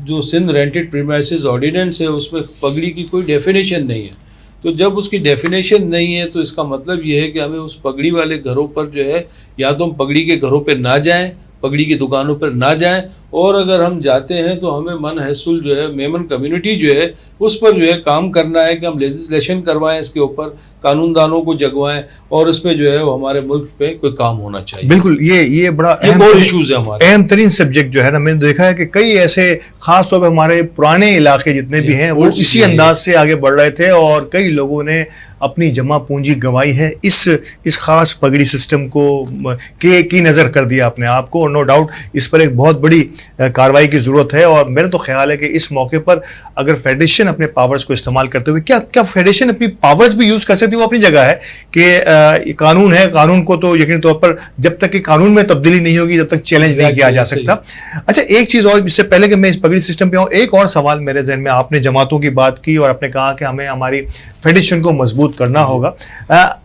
Speaker 4: جو سندھ رینٹڈ پریمائسز آرڈیننس ہے اس میں پگڑی کی کوئی ڈیفینیشن نہیں ہے. تو جب اس کی ڈیفینیشن نہیں ہے تو اس کا مطلب یہ ہے کہ ہمیں اس پگڑی والے گھروں پر جو ہے یا تو ہم پگڑی کے گھروں پہ نہ جائیں، پگڑی کی دکانوں پر نہ جائیں، اور اگر ہم جاتے ہیں تو ہمیں من حیثل جو ہے میمن کمیونٹی جو ہے اس پر جو ہے کام کرنا ہے کہ ہم لیجسلیشن کروائیں، اس کے اوپر قانون دانوں کو جگوائیں، اور اس پہ جو ہے وہ ہمارے ملک پہ کوئی کام ہونا چاہیے.
Speaker 3: بالکل، یہ بڑا
Speaker 4: اور ایشوز ہے ہمارے
Speaker 3: اہم ترین سبجیکٹ جو ہے نا. میں نے دیکھا ہے کہ کئی ایسے خاص طور پہ ہمارے پرانے علاقے جتنے بھی ہیں وہ اسی انداز سے آگے بڑھ رہے تھے، اور کئی لوگوں نے اپنی جمع پونجی گنوائی ہے اس خاص پگڑی سسٹم کو کی نظر کر دیا اپنے آپ کو، اور نو ڈاؤٹ اس پر ایک بہت بڑی کارروائی کی ضرورت ہے. اور میرا تو خیال ہے کہ اس موقع پر اگر فیڈریشن اپنے پاورز کو استعمال کرتے ہوئے کیا فیڈریشن اپنی پاورز بھی یوز کر سکتی ہے، وہ اپنی جگہ ہے کہ قانون ہے، قانون کو تو یقینی طور پر جب تک کہ قانون میں تبدیلی نہیں ہوگی جب تک چیلنج نہیں کیا جا سکتا. اچھا، ایک چیز اور، اس سے پہلے کہ میں اس پگڑی سسٹم پہ آؤں، ایک اور سوال میرے ذہن میں. آپ نے جماعتوں کی بات کی اور آپ نے کہا کہ ہمیں ہماری فیڈریشن کو مضبوط کرنا ہوگا.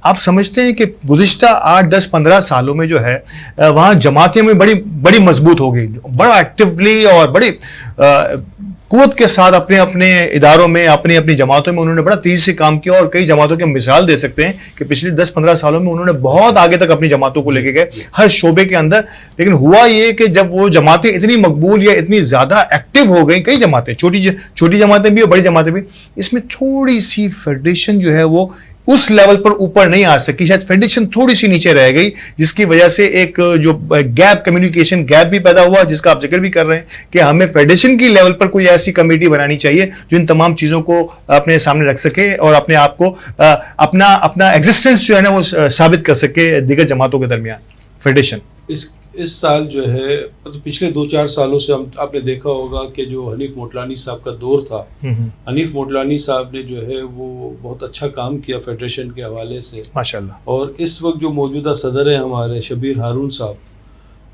Speaker 3: آپ سمجھتے ہیں کہ گزشتہ 8 10 15 سالوں میں جو ہے وہاں جماعتیں میں بڑی مضبوط ہو گئی، بڑا ایکٹیولی اور بڑی قوت کے ساتھ اپنے اداروں میں اپنی جماعتوں میں انہوں نے بڑا تیزی سے کام کیا، اور کئی جماعتوں کی مثال دے سکتے ہیں کہ پچھلے 10-15 سالوں میں انہوں نے بہت آگے تک اپنی جماعتوں کو لے کے گئے ہر شعبے کے اندر. لیکن ہوا یہ کہ جب وہ جماعتیں اتنی مقبول یا اتنی زیادہ ایکٹیو ہو گئیں، کئی جماعتیں، چھوٹی جماعتیں بھی اور بڑی جماعتیں بھی، اس میں تھوڑی سی فیڈریشن جو ہے وہ اس لیول پر اوپر نہیں آ سکی، شاید فیڈریشن تھوڑی سی نیچے رہ گئی، جس کی وجہ سے ایک جو گیپ، کمیونیکیشن گیپ بھی پیدا ہوا، جس کا آپ ذکر بھی کر رہے ہیں کہ ہمیں فیڈریشن کی لیول پر کوئی ایسی کمیٹی بنانی چاہیے جو ان تمام چیزوں کو اپنے سامنے رکھ سکے اور اپنے آپ کو اپنا ایگزسٹنس جو ہے نا وہ ثابت کر سکے دیگر جماعتوں کے درمیان. فیڈریشن
Speaker 4: اس سال جو ہے پچھلے 2-4 سالوں سے آپ نے دیکھا ہوگا کہ جو حنیف موٹلانی صاحب کا دور تھا، حنیف موٹلانی صاحب نے جو ہے وہ بہت اچھا کام کیا فیڈریشن کے حوالے سے
Speaker 3: ماشاءاللہ.
Speaker 4: اور اس وقت جو موجودہ صدر ہیں ہمارے شبیر ہارون صاحب،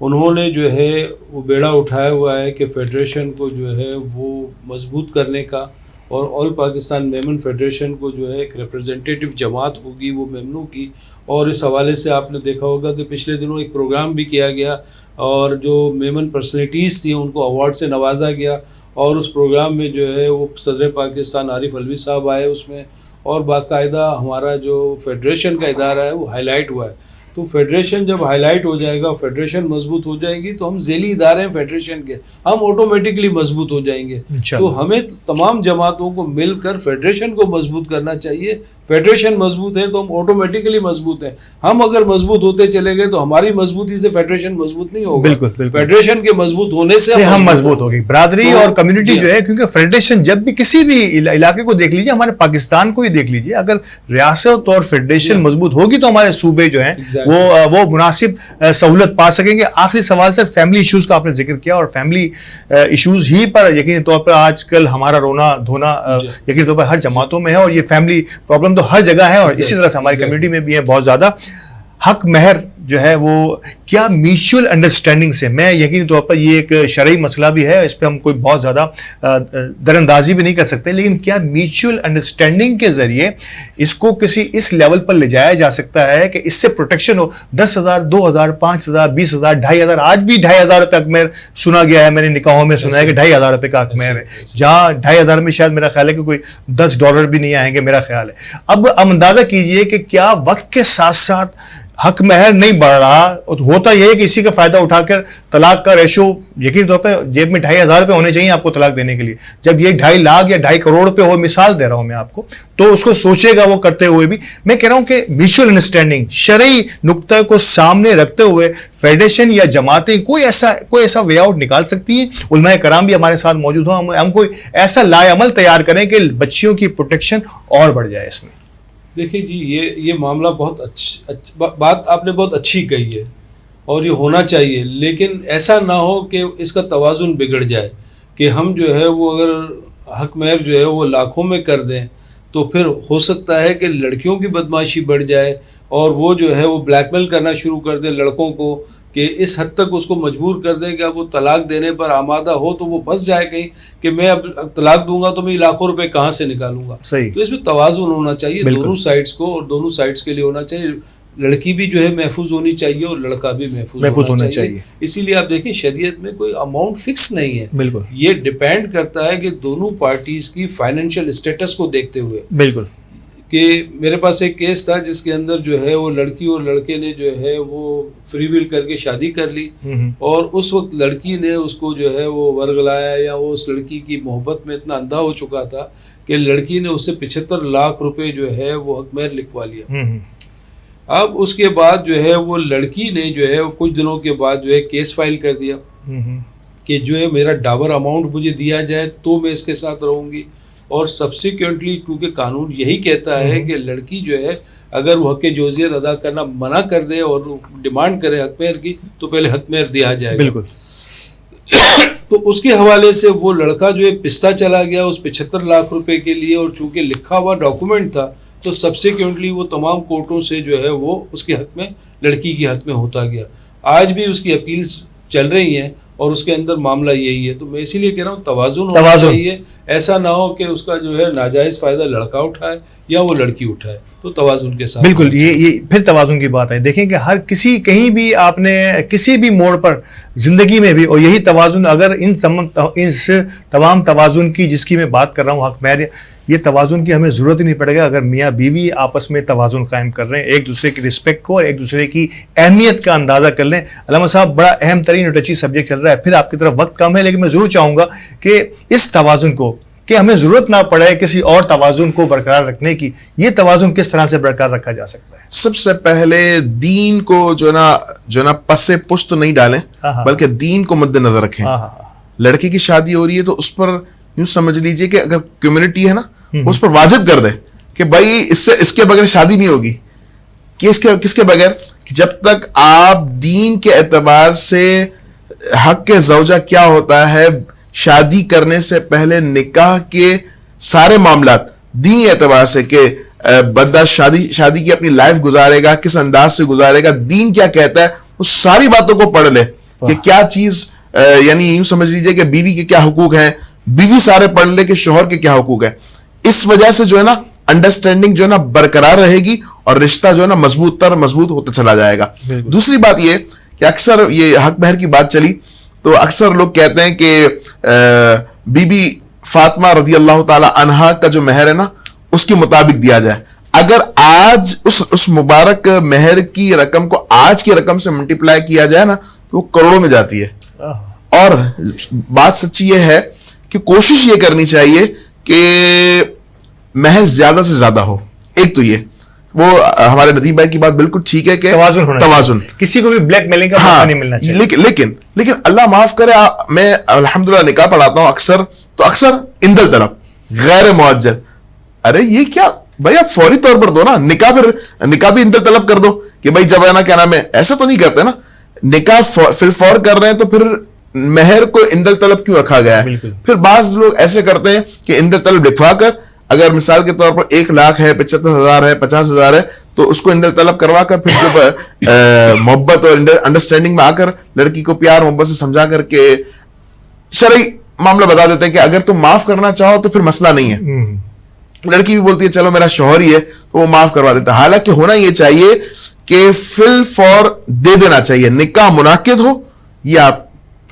Speaker 4: انہوں نے جو ہے وہ بیڑا اٹھایا ہوا ہے کہ فیڈریشن کو جو ہے وہ مضبوط کرنے کا، اور آل پاکستان میمن فیڈریشن کو جو ہے ایک ریپرزنٹیٹیو جماعت ہوگی وہ میمنوں کی. اور اس حوالے سے آپ نے دیکھا ہوگا کہ پچھلے دنوں ایک پروگرام بھی کیا گیا، اور جو میمن پرسنلٹیز تھیں ان کو ایوارڈ سے نوازا گیا، اور اس پروگرام میں جو ہے وہ صدر پاکستان عارف علوی صاحب آئے اس میں، اور باقاعدہ ہمارا جو فیڈریشن کا ادارہ ہے وہ ہائی لائٹ ہوا ہے. تو فیڈریشن جب ہائی لائٹ ہو جائے گا، فیڈریشن مضبوط ہو جائے گی، تو ہم ذیلی ادارے ہیں فیڈریشن کے، ہم آٹومیٹکلی مضبوط ہو جائیں گے. تو ہمیں تمام جماعتوں کو مل کر فیڈریشن کو مضبوط کرنا چاہیے. فیڈریشن مضبوط ہے تو ہم آٹومیٹکلی مضبوط ہیں. ہم اگر مضبوط ہوتے چلے گئے تو ہماری مضبوطی سے فیڈریشن مضبوط نہیں ہوگا.
Speaker 3: بالکل.
Speaker 4: فیڈریشن کے مضبوط ہونے سے
Speaker 3: ہم مضبوط ہوگی، برادری اور کمیونٹی جو ہے. کیونکہ فیڈریشن جب بھی کسی بھی علاقے کو دیکھ لیجیے، ہمارے پاکستان کو ہی دیکھ لیجیے، اگر ریاست اور فیڈریشن مضبوط ہوگی تو ہمارے صوبے جو ہیں وہ مناسب سہولت پا سکیں گے. آخری سوال سر، فیملی ایشوز کا آپ نے ذکر کیا، اور فیملی ایشوز ہی پر یقینی طور پر آج کل ہمارا رونا دھونا یقینی طور پر ہر جماعتوں میں ہے، اور یہ فیملی پرابلم تو ہر جگہ ہے، اور اسی طرح سے ہماری کمیونٹی میں بھی ہے بہت زیادہ. حق مہر جو ہے وہ کیا میوچل انڈرسٹینڈنگ سے، میں یقینی طور پر یہ ایک شرعی مسئلہ بھی ہے، اس پہ ہم کوئی بہت زیادہ در اندازی بھی نہیں کر سکتے، لیکن کیا میوچل انڈرسٹینڈنگ کے ذریعے اس کو کسی اس لیول پر لے جایا جا سکتا ہے کہ اس سے پروٹیکشن ہو؟ 10,000 2,000 5,000 20,000 2,500، آج بھی 2,500 روپے حقمہر سنا گیا ہے، میں نے نکاحوں میں سنا ہے کہ 2,500 روپے کا حقمہر ہے، جہاں 2,500 میں شاید میرا خیال ہے کہ کوئی $10 بھی نہیں آئیں گے میرا خیال ہے۔ اب اندازہ کیجئے کہ کیا وقت کے ساتھ ساتھ حق مہر نہیں بڑھ رہا، ہوتا یہ ہے کہ اسی کا فائدہ اٹھا کر طلاق کا ریشو یقینی طور پہ جیب میں 2,500 روپے ہونے چاہیے آپ کو طلاق دینے کے لیے، جب یہ 2.5 لاکھ یا 2.5 کروڑ روپے ہو، مثال دے رہا ہوں میں آپ کو، تو اس کو سوچے گا وہ کرتے ہوئے بھی۔ میں کہہ رہا ہوں کہ میوچل انڈرسٹینڈنگ شرعی نقطہ کو سامنے رکھتے ہوئے فیڈریشن یا جماعتیں کوئی ایسا وے آؤٹ نکال سکتی ہیں، علماء کرام بھی ہمارے ساتھ موجود ہوں، ہم کوئی ایسا لائے عمل تیار کریں کہ بچیوں کی پروٹیکشن اور بڑھ جائے اس میں۔
Speaker 4: دیکھیے جی، یہ معاملہ بہت بات آپ نے بہت اچھی کہی ہے اور یہ ہونا چاہیے، لیکن ایسا نہ ہو کہ اس کا توازن بگڑ جائے کہ ہم جو ہے وہ اگر حق مہر جو ہے وہ لاکھوں میں کر دیں تو پھر ہو سکتا ہے کہ لڑکیوں کی بدمعاشی بڑھ جائے اور وہ جو ہے وہ بلیک میل کرنا شروع کر دیں لڑکوں کو، کہ اس حد تک اس کو مجبور کر دیں کہ اب وہ طلاق دینے پر آمادہ ہو تو وہ پھنس جائے کہیں کہ میں اب طلاق دوں گا تو میں لاکھوں روپے کہاں سے نکالوں گا۔
Speaker 3: صحیح۔
Speaker 4: تو اس میں توازن ہونا چاہیے دونوں سائڈز کو، اور دونوں سائڈز کے لیے ہونا چاہیے، لڑکی بھی جو ہے محفوظ ہونی چاہیے اور لڑکا بھی محفوظ ہونا چاہیے۔ اسی لیے آپ دیکھیں شریعت میں کوئی اماؤنٹ فکس نہیں ہے،
Speaker 3: بالکل
Speaker 4: یہ ڈیپینڈ کرتا ہے کہ دونوں پارٹیز کی فائنینشیل اسٹیٹس کو دیکھتے ہوئے۔
Speaker 3: بالکل،
Speaker 4: کہ میرے پاس ایک کیس تھا جس کے اندر جو ہے وہ لڑکی اور لڑکے نے جو ہے وہ فری ویل کر کے شادی کر لی، اور اس وقت لڑکی نے اس کو جو ہے وہ ورگلایا، یا وہ اس لڑکی کی محبت میں اتنا اندھا ہو چکا تھا کہ لڑکی نے اس سے 75 لاکھ روپے جو ہے وہ حق مہر لکھوا لیا۔ اب اس کے بعد جو ہے وہ لڑکی نے جو ہے کچھ دنوں کے بعد جو ہے کیس فائل کر دیا کہ جو ہے میرا ڈاور اماؤنٹ مجھے دیا جائے تو میں اس کے ساتھ رہوں گی، اور سبسیکوئنٹلی کیونکہ قانون یہی کہتا ہے کہ لڑکی جو ہے اگر وہ حق جوزیت ادا کرنا منع کر دے اور ڈیمانڈ کرے حق مہر کی تو پہلے حق مہر دیا جائے گا۔
Speaker 3: بالکل۔
Speaker 4: تو اس کے حوالے سے وہ لڑکا جو ہے پستہ چلا گیا اس 75 لاکھ روپے کے لیے، اور چونکہ لکھا ہوا ڈاکومنٹ تھا تو سبسیکوئنٹلی وہ تمام کورٹوں سے جو ہے وہ اس کے حق میں، لڑکی کے حق میں ہوتا گیا۔ آج بھی اس کی اپیلز چل رہی ہیں اور اس کے اندر معاملہ یہی ہے۔ تو میں اسی لیے کہہ رہا ہوں توازن ہونا چاہیے، ایسا نہ ہو کہ اس کا جو ہے ناجائز فائدہ لڑکا اٹھائے یا وہ لڑکی اٹھائے، تو توازن کے ساتھ۔
Speaker 3: بالکل، یہ پھر توازن کی بات ہے۔ دیکھیں کہ ہر کسی کہیں بھی آپ نے کسی بھی موڑ پر زندگی میں بھی، اور یہی توازن اگر ان تمام توازن کی جس کی میں بات کر رہا ہوں حق مہر، یہ توازن کی ہمیں ضرورت ہی نہیں پڑے گا اگر میاں بیوی آپس میں توازن قائم کر رہے ہیں، ایک دوسرے کی رسپیکٹ کو اور ایک دوسرے کی اہمیت کا اندازہ کر لیں۔ علامہ صاحب بڑا اہم ترین اور ٹچی سبجیکٹ چل رہا ہے، پھر آپ کی طرف وقت کم ہے، لیکن میں ضرور چاہوں گا کہ اس توازن کو، کہ ہمیں ضرورت نہ پڑے کسی اور توازن کو برقرار رکھنے کی، یہ توازن کس طرح سے برقرار رکھا جا سکتا ہے؟
Speaker 2: سب سے پہلے دین کو جو نا پس پشت نہیں ڈالیں، بلکہ دین کو مد نظر رکھیں۔ لڑکی کی شادی ہو رہی ہے تو اس پر یوں سمجھ لیجئے کہ اگر کمیونٹی ہے نا اس پر واجب کر دے کہ بھائی اس کے بغیر شادی نہیں ہوگی۔ کس کے بغیر؟ جب تک آپ دین کے اعتبار سے حق کے زوجہ کیا ہوتا ہے، شادی کرنے سے پہلے نکاح کے سارے معاملات دینی اعتبار سے، کہ بندہ شادی کی اپنی لائف گزارے گا کس انداز سے گزارے گا، دین کیا کہتا ہے، اس ساری باتوں کو پڑھ لے کہ کیا چیز، یعنی یوں سمجھ لیجئے کہ بیوی کے کیا حقوق ہیں، بیوی سارے پڑھ لے کہ شوہر کے کیا حقوق ہیں۔ اس وجہ سے جو ہے نا انڈرسٹینڈنگ جو ہے نا برقرار رہے گی اور رشتہ جو ہے نا مضبوط ہوتا چلا جائے گا۔ دوسری بات یہ کہ اکثر یہ حق مہر کی بات چلی تو اکثر لوگ کہتے ہیں کہ بی بی فاطمہ رضی اللہ تعالی عنہا کا جو مہر ہے نا اس کے مطابق دیا جائے۔ اگر آج اس مبارک مہر کی رقم کو آج کی رقم سے ملٹیپلائی کیا جائے نا تو وہ کروڑوں میں جاتی ہے۔ اور بات سچی یہ ہے کہ کوشش یہ کرنی چاہیے کہ مہر زیادہ سے زیادہ ہو۔ ایک تو یہ وہ ہمارے ندیم بھائی کی بات بالکل ٹھیک ہے کہ توازن،
Speaker 3: کسی کو بھی بلیک میلنگ کا موقع نہیں ملنا چاہیے۔
Speaker 2: لیکن اللہ معاف کرے، میں الحمدللہ نکاح پڑھاتا ہوں اکثر اندل طلب غیر معجل، ارے یہ کیا بھائی، آپ فوری طور پر دو نا نکاح بھی اندل طلب کر دو کہ بھائی جب ہے نا کیا نام ہے، ایسا تو نہیں کرتے نا، نکاح فی الفور کر رہے ہیں تو پھر مہر کو اندل طلب کیوں رکھا گیا ہے؟ پھر بعض لوگ ایسے کرتے ہیں کہ اندل طلب لکھوا کر، اگر مثال کے طور پر 1 لاکھ ہے، 75,000 ہے، 50,000 ہے، تو اس کو اندر طلب کروا کر پھر جب محبت اور انڈرسٹینڈنگ میں آ کر لڑکی کو پیار محبت سے سمجھا کر کے شرعی معاملہ بتا دیتے ہیں کہ اگر تم معاف کرنا چاہو تو پھر مسئلہ نہیں ہے. لڑکی بھی بولتی ہے چلو میرا شوہر ہی ہے تو وہ معاف کروا دیتا ہے. حالانکہ ہونا یہ چاہیے کہ فل فور دے دینا چاہیے, نکاح منعقد ہو یا آپ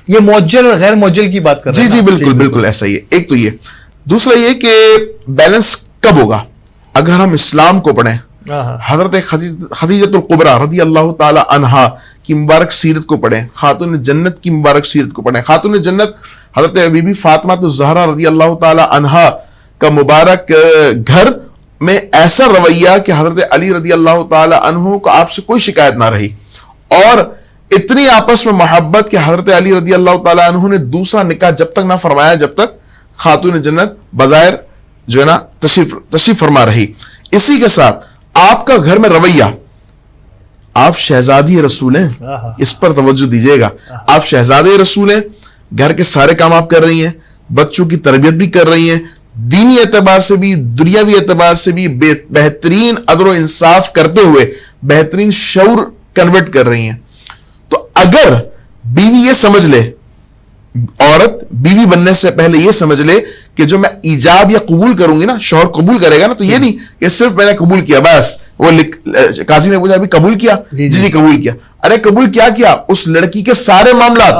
Speaker 3: یہ معجل اور غیر معجل کی بات کر رہے ہیں.
Speaker 2: جی بالکل بالکل ایسا ہی ہے. ایک تو یہ, دوسرا یہ کہ بیلنس کب ہوگا. اگر ہم اسلام کو پڑھیں, حضرت خدیجۃ القبریٰ رضی اللہ تعالی عنہا کی مبارک سیرت کو پڑھیں, خاتون جنت کی مبارک سیرت کو پڑھیں. خاتون جنت حضرت بی بی فاطمہ الزہرا رضی اللہ تعالی عنہا کا مبارک گھر میں ایسا رویہ کہ حضرت علی رضی اللہ تعالی عنہ کو آپ سے کوئی شکایت نہ رہی, اور اتنی آپس میں محبت کہ حضرت علی رضی اللہ تعالی عنہ نے دوسرا نکاح جب تک نہ فرمایا جب تک خاتون جنت بظاہر جو ہے نا تشریف فرما رہی. اسی کے ساتھ آپ کا گھر میں رویہ, آپ شہزادی رسول ہیں, اس پر توجہ دیجیے گا. آپ شہزادے رسول ہیں, گھر کے سارے کام آپ کر رہی ہیں, بچوں کی تربیت بھی کر رہی ہیں, دینی اعتبار سے بھی دنیاوی اعتبار سے بھی بہترین عدل و انصاف کرتے ہوئے بہترین شعور کنورٹ کر رہی ہیں. تو اگر بیوی یہ سمجھ لے, عورت بیوی بننے سے پہلے یہ سمجھ لے کہ جو میں ایجاب یا قبول کروں گی نا, شوہر قبول کرے گا نا, تو یہ نہیں کہ صرف میں نے قبول کیا بس. وہ قاضی نے پوچھا ابھی قبول کیا, جی قبول کیا. ارے قبول کیا اس لڑکی کے سارے معاملات.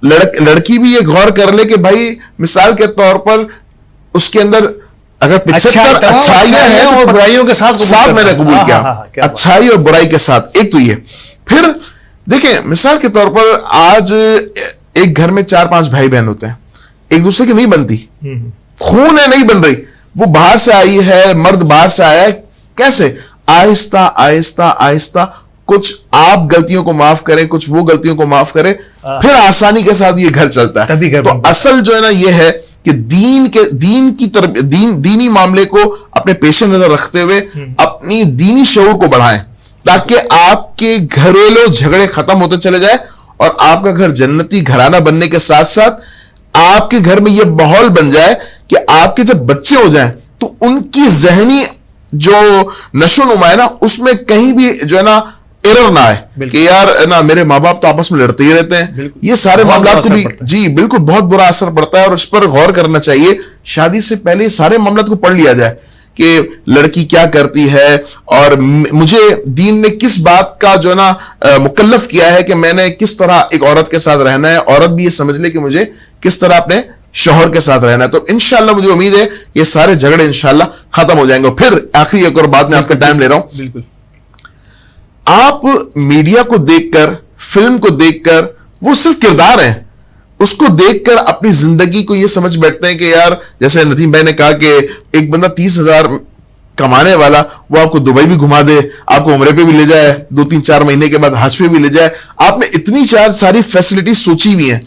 Speaker 2: لڑکی بھی یہ غور کر لے کہ بھائی مثال کے طور پر اس کے اندر اگر 75 اچھائیاں ہیں
Speaker 3: اور برائیوں کے ساتھ
Speaker 2: میں نے قبول کیا, اچھائی اور برائی کے ساتھ. ایک تو یہ. پھر دیکھیں مثال کے طور پر آج ایک گھر میں 4-5 بھائی بہن ہوتے ہیں, ایک دوسرے کی نہیں بنتی, خون ہے نہیں بن رہی, وہ باہر سے آئی ہے, مرد باہر سے آیا ہے, کیسے آہستہ آہستہ آہستہ کچھ آپ غلطیوں کو معاف کریں, کچھ وہ غلطیوں کو معاف کریں, پھر آسانی کے ساتھ یہ گھر چلتا ہے. تو اصل جو ہے نا یہ ہے کہ دینی معاملے کو اپنے پیش نظر رکھتے ہوئے اپنی دینی شعور کو بڑھائیں, تاکہ آپ کے گھریلو جھگڑے ختم ہوتے چلے جائیں اور آپ کا گھر جنتی گھرانہ بننے کے ساتھ ساتھ آپ کے گھر میں یہ ماحول بن جائے کہ آپ کے جب بچے ہو جائیں تو ان کی ذہنی جو نشو نما ہے نا, اس میں کہیں بھی جو ہے نا ایرر نہ آئے کہ یار نا میرے ماں باپ تو آپس میں لڑتے ہی رہتے ہیں. یہ سارے معاملات کو بھی جی بالکل بہت برا اثر پڑتا ہے, اور اس پر غور کرنا چاہیے. شادی سے پہلے سارے معاملات کو پڑھ لیا جائے کہ لڑکی کیا کرتی ہے, اور مجھے دین نے کس بات کا جو ہے نا مکلف کیا ہے کہ میں نے کس طرح ایک عورت کے ساتھ رہنا ہے, عورت بھی یہ سمجھ لے کہ مجھے کس طرح اپنے شوہر کے ساتھ رہنا ہے. تو انشاءاللہ مجھے امید ہے یہ سارے جھگڑے انشاءاللہ ختم ہو جائیں گے. پھر آخری ایک اور بات میں آپ کا ٹائم لے رہا ہوں.
Speaker 3: بالکل
Speaker 2: آپ میڈیا کو دیکھ کر, فلم کو دیکھ کر, وہ صرف کردار ہیں, اس کو دیکھ کر اپنی زندگی کو یہ سمجھ بیٹھتے ہیں کہ یار جیسے ندیم بھائی نے کہا کہ ایک بندہ 30,000 کمانے والا وہ آپ کو دبئی بھی گھما دے, آپ کو عمرے پہ بھی لے جائے, 2-3-4 مہینے کے بعد حج پہ بھی لے جائے. آپ نے اتنی ساری فیسلٹی سوچی ہوئی ہیں.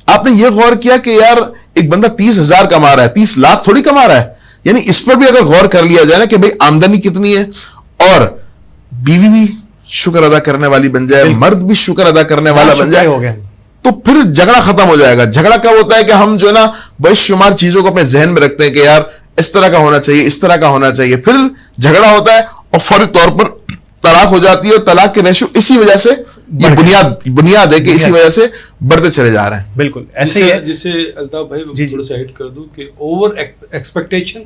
Speaker 2: آپ نے یہ غور کیا کہ یار ایک بندہ 30,000 کما رہا ہے, 30 لاکھ تھوڑی کما رہا ہے. یعنی اس پر بھی اگر غور کر لیا جائے نا کہ بھئی آمدنی کتنی ہے, اور بیوی بھی شکر ادا کرنے والی بن جائے, مرد بھی شکر ادا کرنے والا بن جائے, تو پھر جھگڑا ختم ہو جائے گا. جھگڑا کب ہوتا ہے کہ ہم جو ہے نا بے شمار چیزوں کو اپنے ذہن میں رکھتے ہیں کہ یار اس طرح کا ہونا چاہیے, اس طرح کا ہونا چاہیے, پھر جھگڑا ہوتا ہے اور فوری طور پر طلاق ہو جاتی ہے. اور طلاق کے ریشو اسی وجہ سے یہ بنیاد ہے کہ اسی وجہ سے بڑھتے چلے جا رہے ہیں.
Speaker 3: بالکل ایسے ہی ہے.
Speaker 4: جسے الطاف بھائی تھوڑا سا ایڈ کر دوں کہ اوور ایکسپیکٹیشن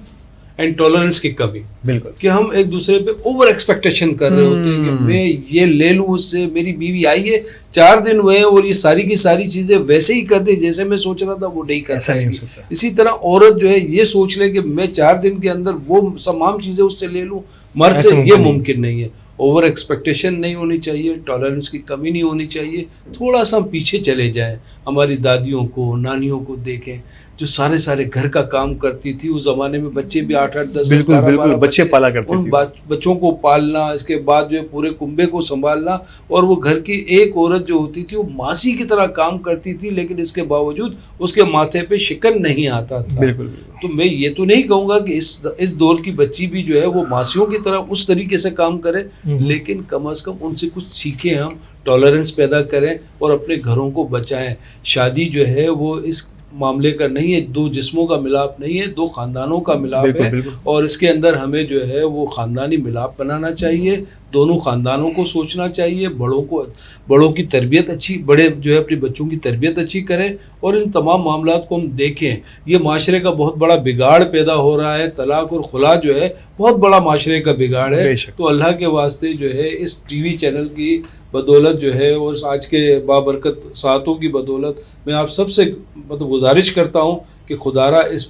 Speaker 4: اینڈ ٹالرنس کی کمی.
Speaker 3: بالکل
Speaker 4: کہ ہم ایک دوسرے پہ اوور ایکسپیکٹیشن کر رہے ہوتے ہیں کہ میں یہ لے لوں اس سے, میری بیوی آئی ہے 4 دن ہوئے اور یہ ساری کی ساری چیزیں ویسے ہی کر دے جیسے میں سوچ رہا تھا, وہ نہیں کر پائے گی. اسی طرح عورت جو ہے یہ سوچ لے کہ میں 4 دن کے اندر وہ تمام چیزیں اس سے لے لوں, مرد سے یہ ممکن نہیں ہے. اوور ایکسپیکٹیشن نہیں ہونی چاہیے, ٹالرنس کی کمی نہیں ہونی چاہیے. تھوڑا سا ہم پیچھے چلے جائیں, ہماری دادیوں کو نانیوں کو دیکھیں جو سارے گھر کا کام کرتی تھی. اس زمانے میں بچے بھی 8-8 10
Speaker 3: بالکل بچے پالا کرتے
Speaker 4: ان بچوں کو پالنا, اس کے بعد جو ہے پورے کنبے کو سنبھالنا, اور وہ گھر کی ایک عورت جو ہوتی تھی وہ ماسی کی طرح کام کرتی تھی, لیکن اس کے باوجود اس کے ماتھے پہ شکن نہیں آتا تھا.
Speaker 3: بالکل.
Speaker 4: تو میں یہ تو نہیں کہوں گا کہ اس دور کی بچی بھی جو ہے وہ ماسیوں کی طرح اس طریقے سے کام کرے, لیکن کم از کم ان سے کچھ سیکھیں, ہم ٹالرنس پیدا کریں اور اپنے گھروں کو بچائیں. شادی جو ہے وہ اس معاملے کا نہیں ہے, دو جسموں کا ملاپ نہیں ہے, دو خاندانوں کا ملاپ
Speaker 3: بالکل
Speaker 4: ہے,
Speaker 3: بالکل.
Speaker 4: اور اس کے اندر ہمیں جو ہے وہ خاندانی ملاپ بنانا چاہیے, دونوں خاندانوں کو سوچنا چاہیے, بڑوں کی تربیت اچھی, بڑے جو ہے اپنی بچوں کی تربیت اچھی کریں, اور ان تمام معاملات کو ہم دیکھیں. یہ معاشرے کا بہت بڑا بگاڑ پیدا ہو رہا ہے, طلاق اور خلا جو ہے بہت بڑا معاشرے کا بگاڑ ہے. تو اللہ کے واسطے جو ہے اس ٹی وی چینل کی بدولت جو ہے اور آج کے بابرکت ساعتوں کی بدولت میں آپ سب سے گزارش کرتا ہوں کہ خدا را اس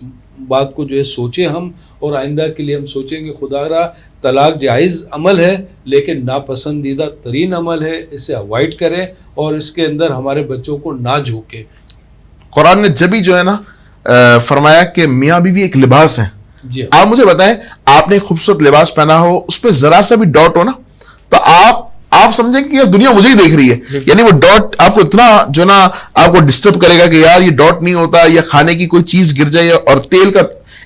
Speaker 4: بات کو جو ہے سوچیں ہم, اور آئندہ کے لیے ہم سوچیں کہ خدا را طلاق جائز عمل ہے لیکن ناپسندیدہ ترین عمل ہے, اسے اوائڈ کریں اور اس کے اندر ہمارے بچوں کو نہ جھوکیں.
Speaker 2: قرآن نے جبھی جو ہے نا فرمایا کہ میاں بیوی ایک لباس ہے.
Speaker 4: جی
Speaker 2: آپ مجھے بتائیں, آپ نے خوبصورت لباس پہنا ہو, اس پہ ذرا سا بھی ڈاٹ ہو نا تو آپ سمجھیں کہ یار دنیا مجھے ہی دیکھ رہی ہے, یعنی وہ ڈاٹ آپ کو اتنا جو نا آپ کو ڈسٹرب کرے گا کہ یار یہ ڈاٹ نہیں ہوتا, یا کھانے کی کوئی چیز گر جائے اور تیل کا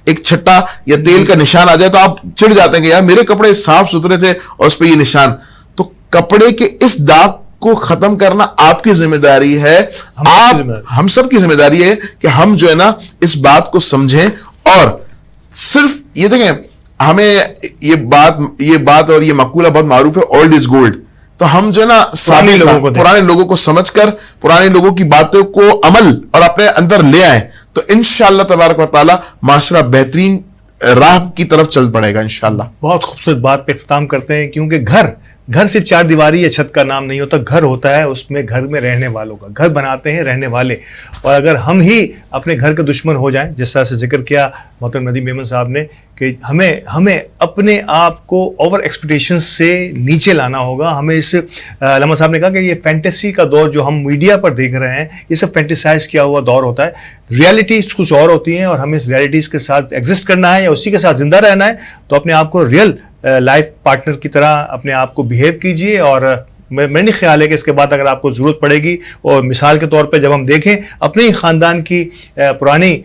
Speaker 2: ایک چھٹا یا تیل کا نشان آ جائے تو آپ چڑ جاتے ہیں کہ یار میرے کپڑے صاف ستھرے تھے اور اس پہ یہ نشان. تو کپڑے کے اس داغ کو ختم کرنا آپ کی ذمہ داری ہے, ہم سب کی ذمہ داری ہے کہ ہم جو ہے نا اس بات کو سمجھیں. اور صرف یہ دیکھیں, ہمیں یہ بات اور یہ مقولہ بہت معروف ہے, اولڈ از گولڈ. تو ہم جو ہے نا پرانے لوگوں کو سمجھ کر پرانے لوگوں کی باتوں کو عمل اور اپنے اندر لے آئیں تو انشاءاللہ تبارک و تعالی معاشرہ بہترین راہ کی طرف چل پڑے گا انشاءاللہ.
Speaker 3: بہت خوبصورت بات پہ اختتام کرتے ہیں, کیونکہ گھر صرف چار دیواری یا چھت کا نام نہیں ہوتا, گھر ہوتا ہے اس میں گھر میں رہنے والوں کا, گھر بناتے ہیں رہنے والے. اور اگر ہم ہی اپنے گھر کے دشمن ہو جائیں, جس طرح سے ذکر کیا محترم ندیم میمن صاحب نے کہ ہمیں اپنے آپ کو اوور ایکسپیکٹیشن سے نیچے لانا ہوگا. ہمیں اس علامہ صاحب نے کہا کہ یہ فینٹیسی کا دور جو ہم میڈیا پر دیکھ رہے ہیں یہ سب فینٹیسائز کیا ہوا دور ہوتا ہے. ریالٹیز کچھ اور ہوتی ہیں اور ہمیں اس ریالٹیز کے ساتھ ایگزسٹ کرنا ہے یا اسی کے ساتھ زندہ رہنا ہے. تو اپنے آپ کو ریئل لائف پارٹنر کی طرح اپنے آپ کو بہیو کیجئے. اور میں نہیں خیال ہے کہ اس کے بعد اگر آپ کو ضرورت پڑے گی, اور مثال کے طور پہ جب ہم دیکھیں اپنے ہی خاندان کی پرانی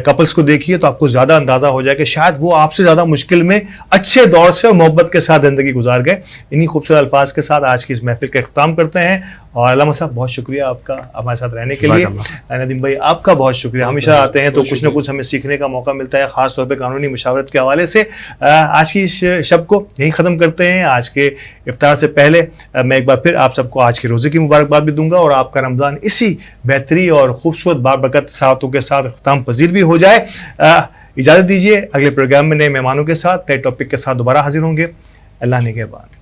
Speaker 3: کپلز کو دیکھیے تو آپ کو زیادہ اندازہ ہو جائے کہ شاید وہ آپ سے زیادہ مشکل میں اچھے دور سے اور محبت کے ساتھ زندگی گزار گئے. انہی خوبصورت الفاظ کے ساتھ آج کی اس محفل کا اختتام کرتے ہیں. اور علامہ صاحب بہت شکریہ آپ کا ہمارے ساتھ رہنے کے لیے. ندیم بھائی آپ کا بہت شکریہ, ہمیشہ آتے ہیں تو کچھ نہ کچھ ہمیں سیکھنے کا موقع ملتا ہے, خاص طور پہ قانونی مشاورت کے حوالے سے. آج کی اس شب کو یہیں ختم کرتے ہیں. آج کے افطار سے پہلے میں ایک بار پھر آپ سب کو آج کے روزے کی مبارکباد بھی دوں گا, اور آپ کا رمضان اسی بہتری اور خوبصورت بابرکت ساعتوں کے ساتھ اختتام پذیر بھی ہو جائے. اجازت دیجیے, اگلے پروگرام میں نئے مہمانوں کے ساتھ نئے ٹاپک کے ساتھ دوبارہ حاضر ہوں گے. اللہ نگہبان.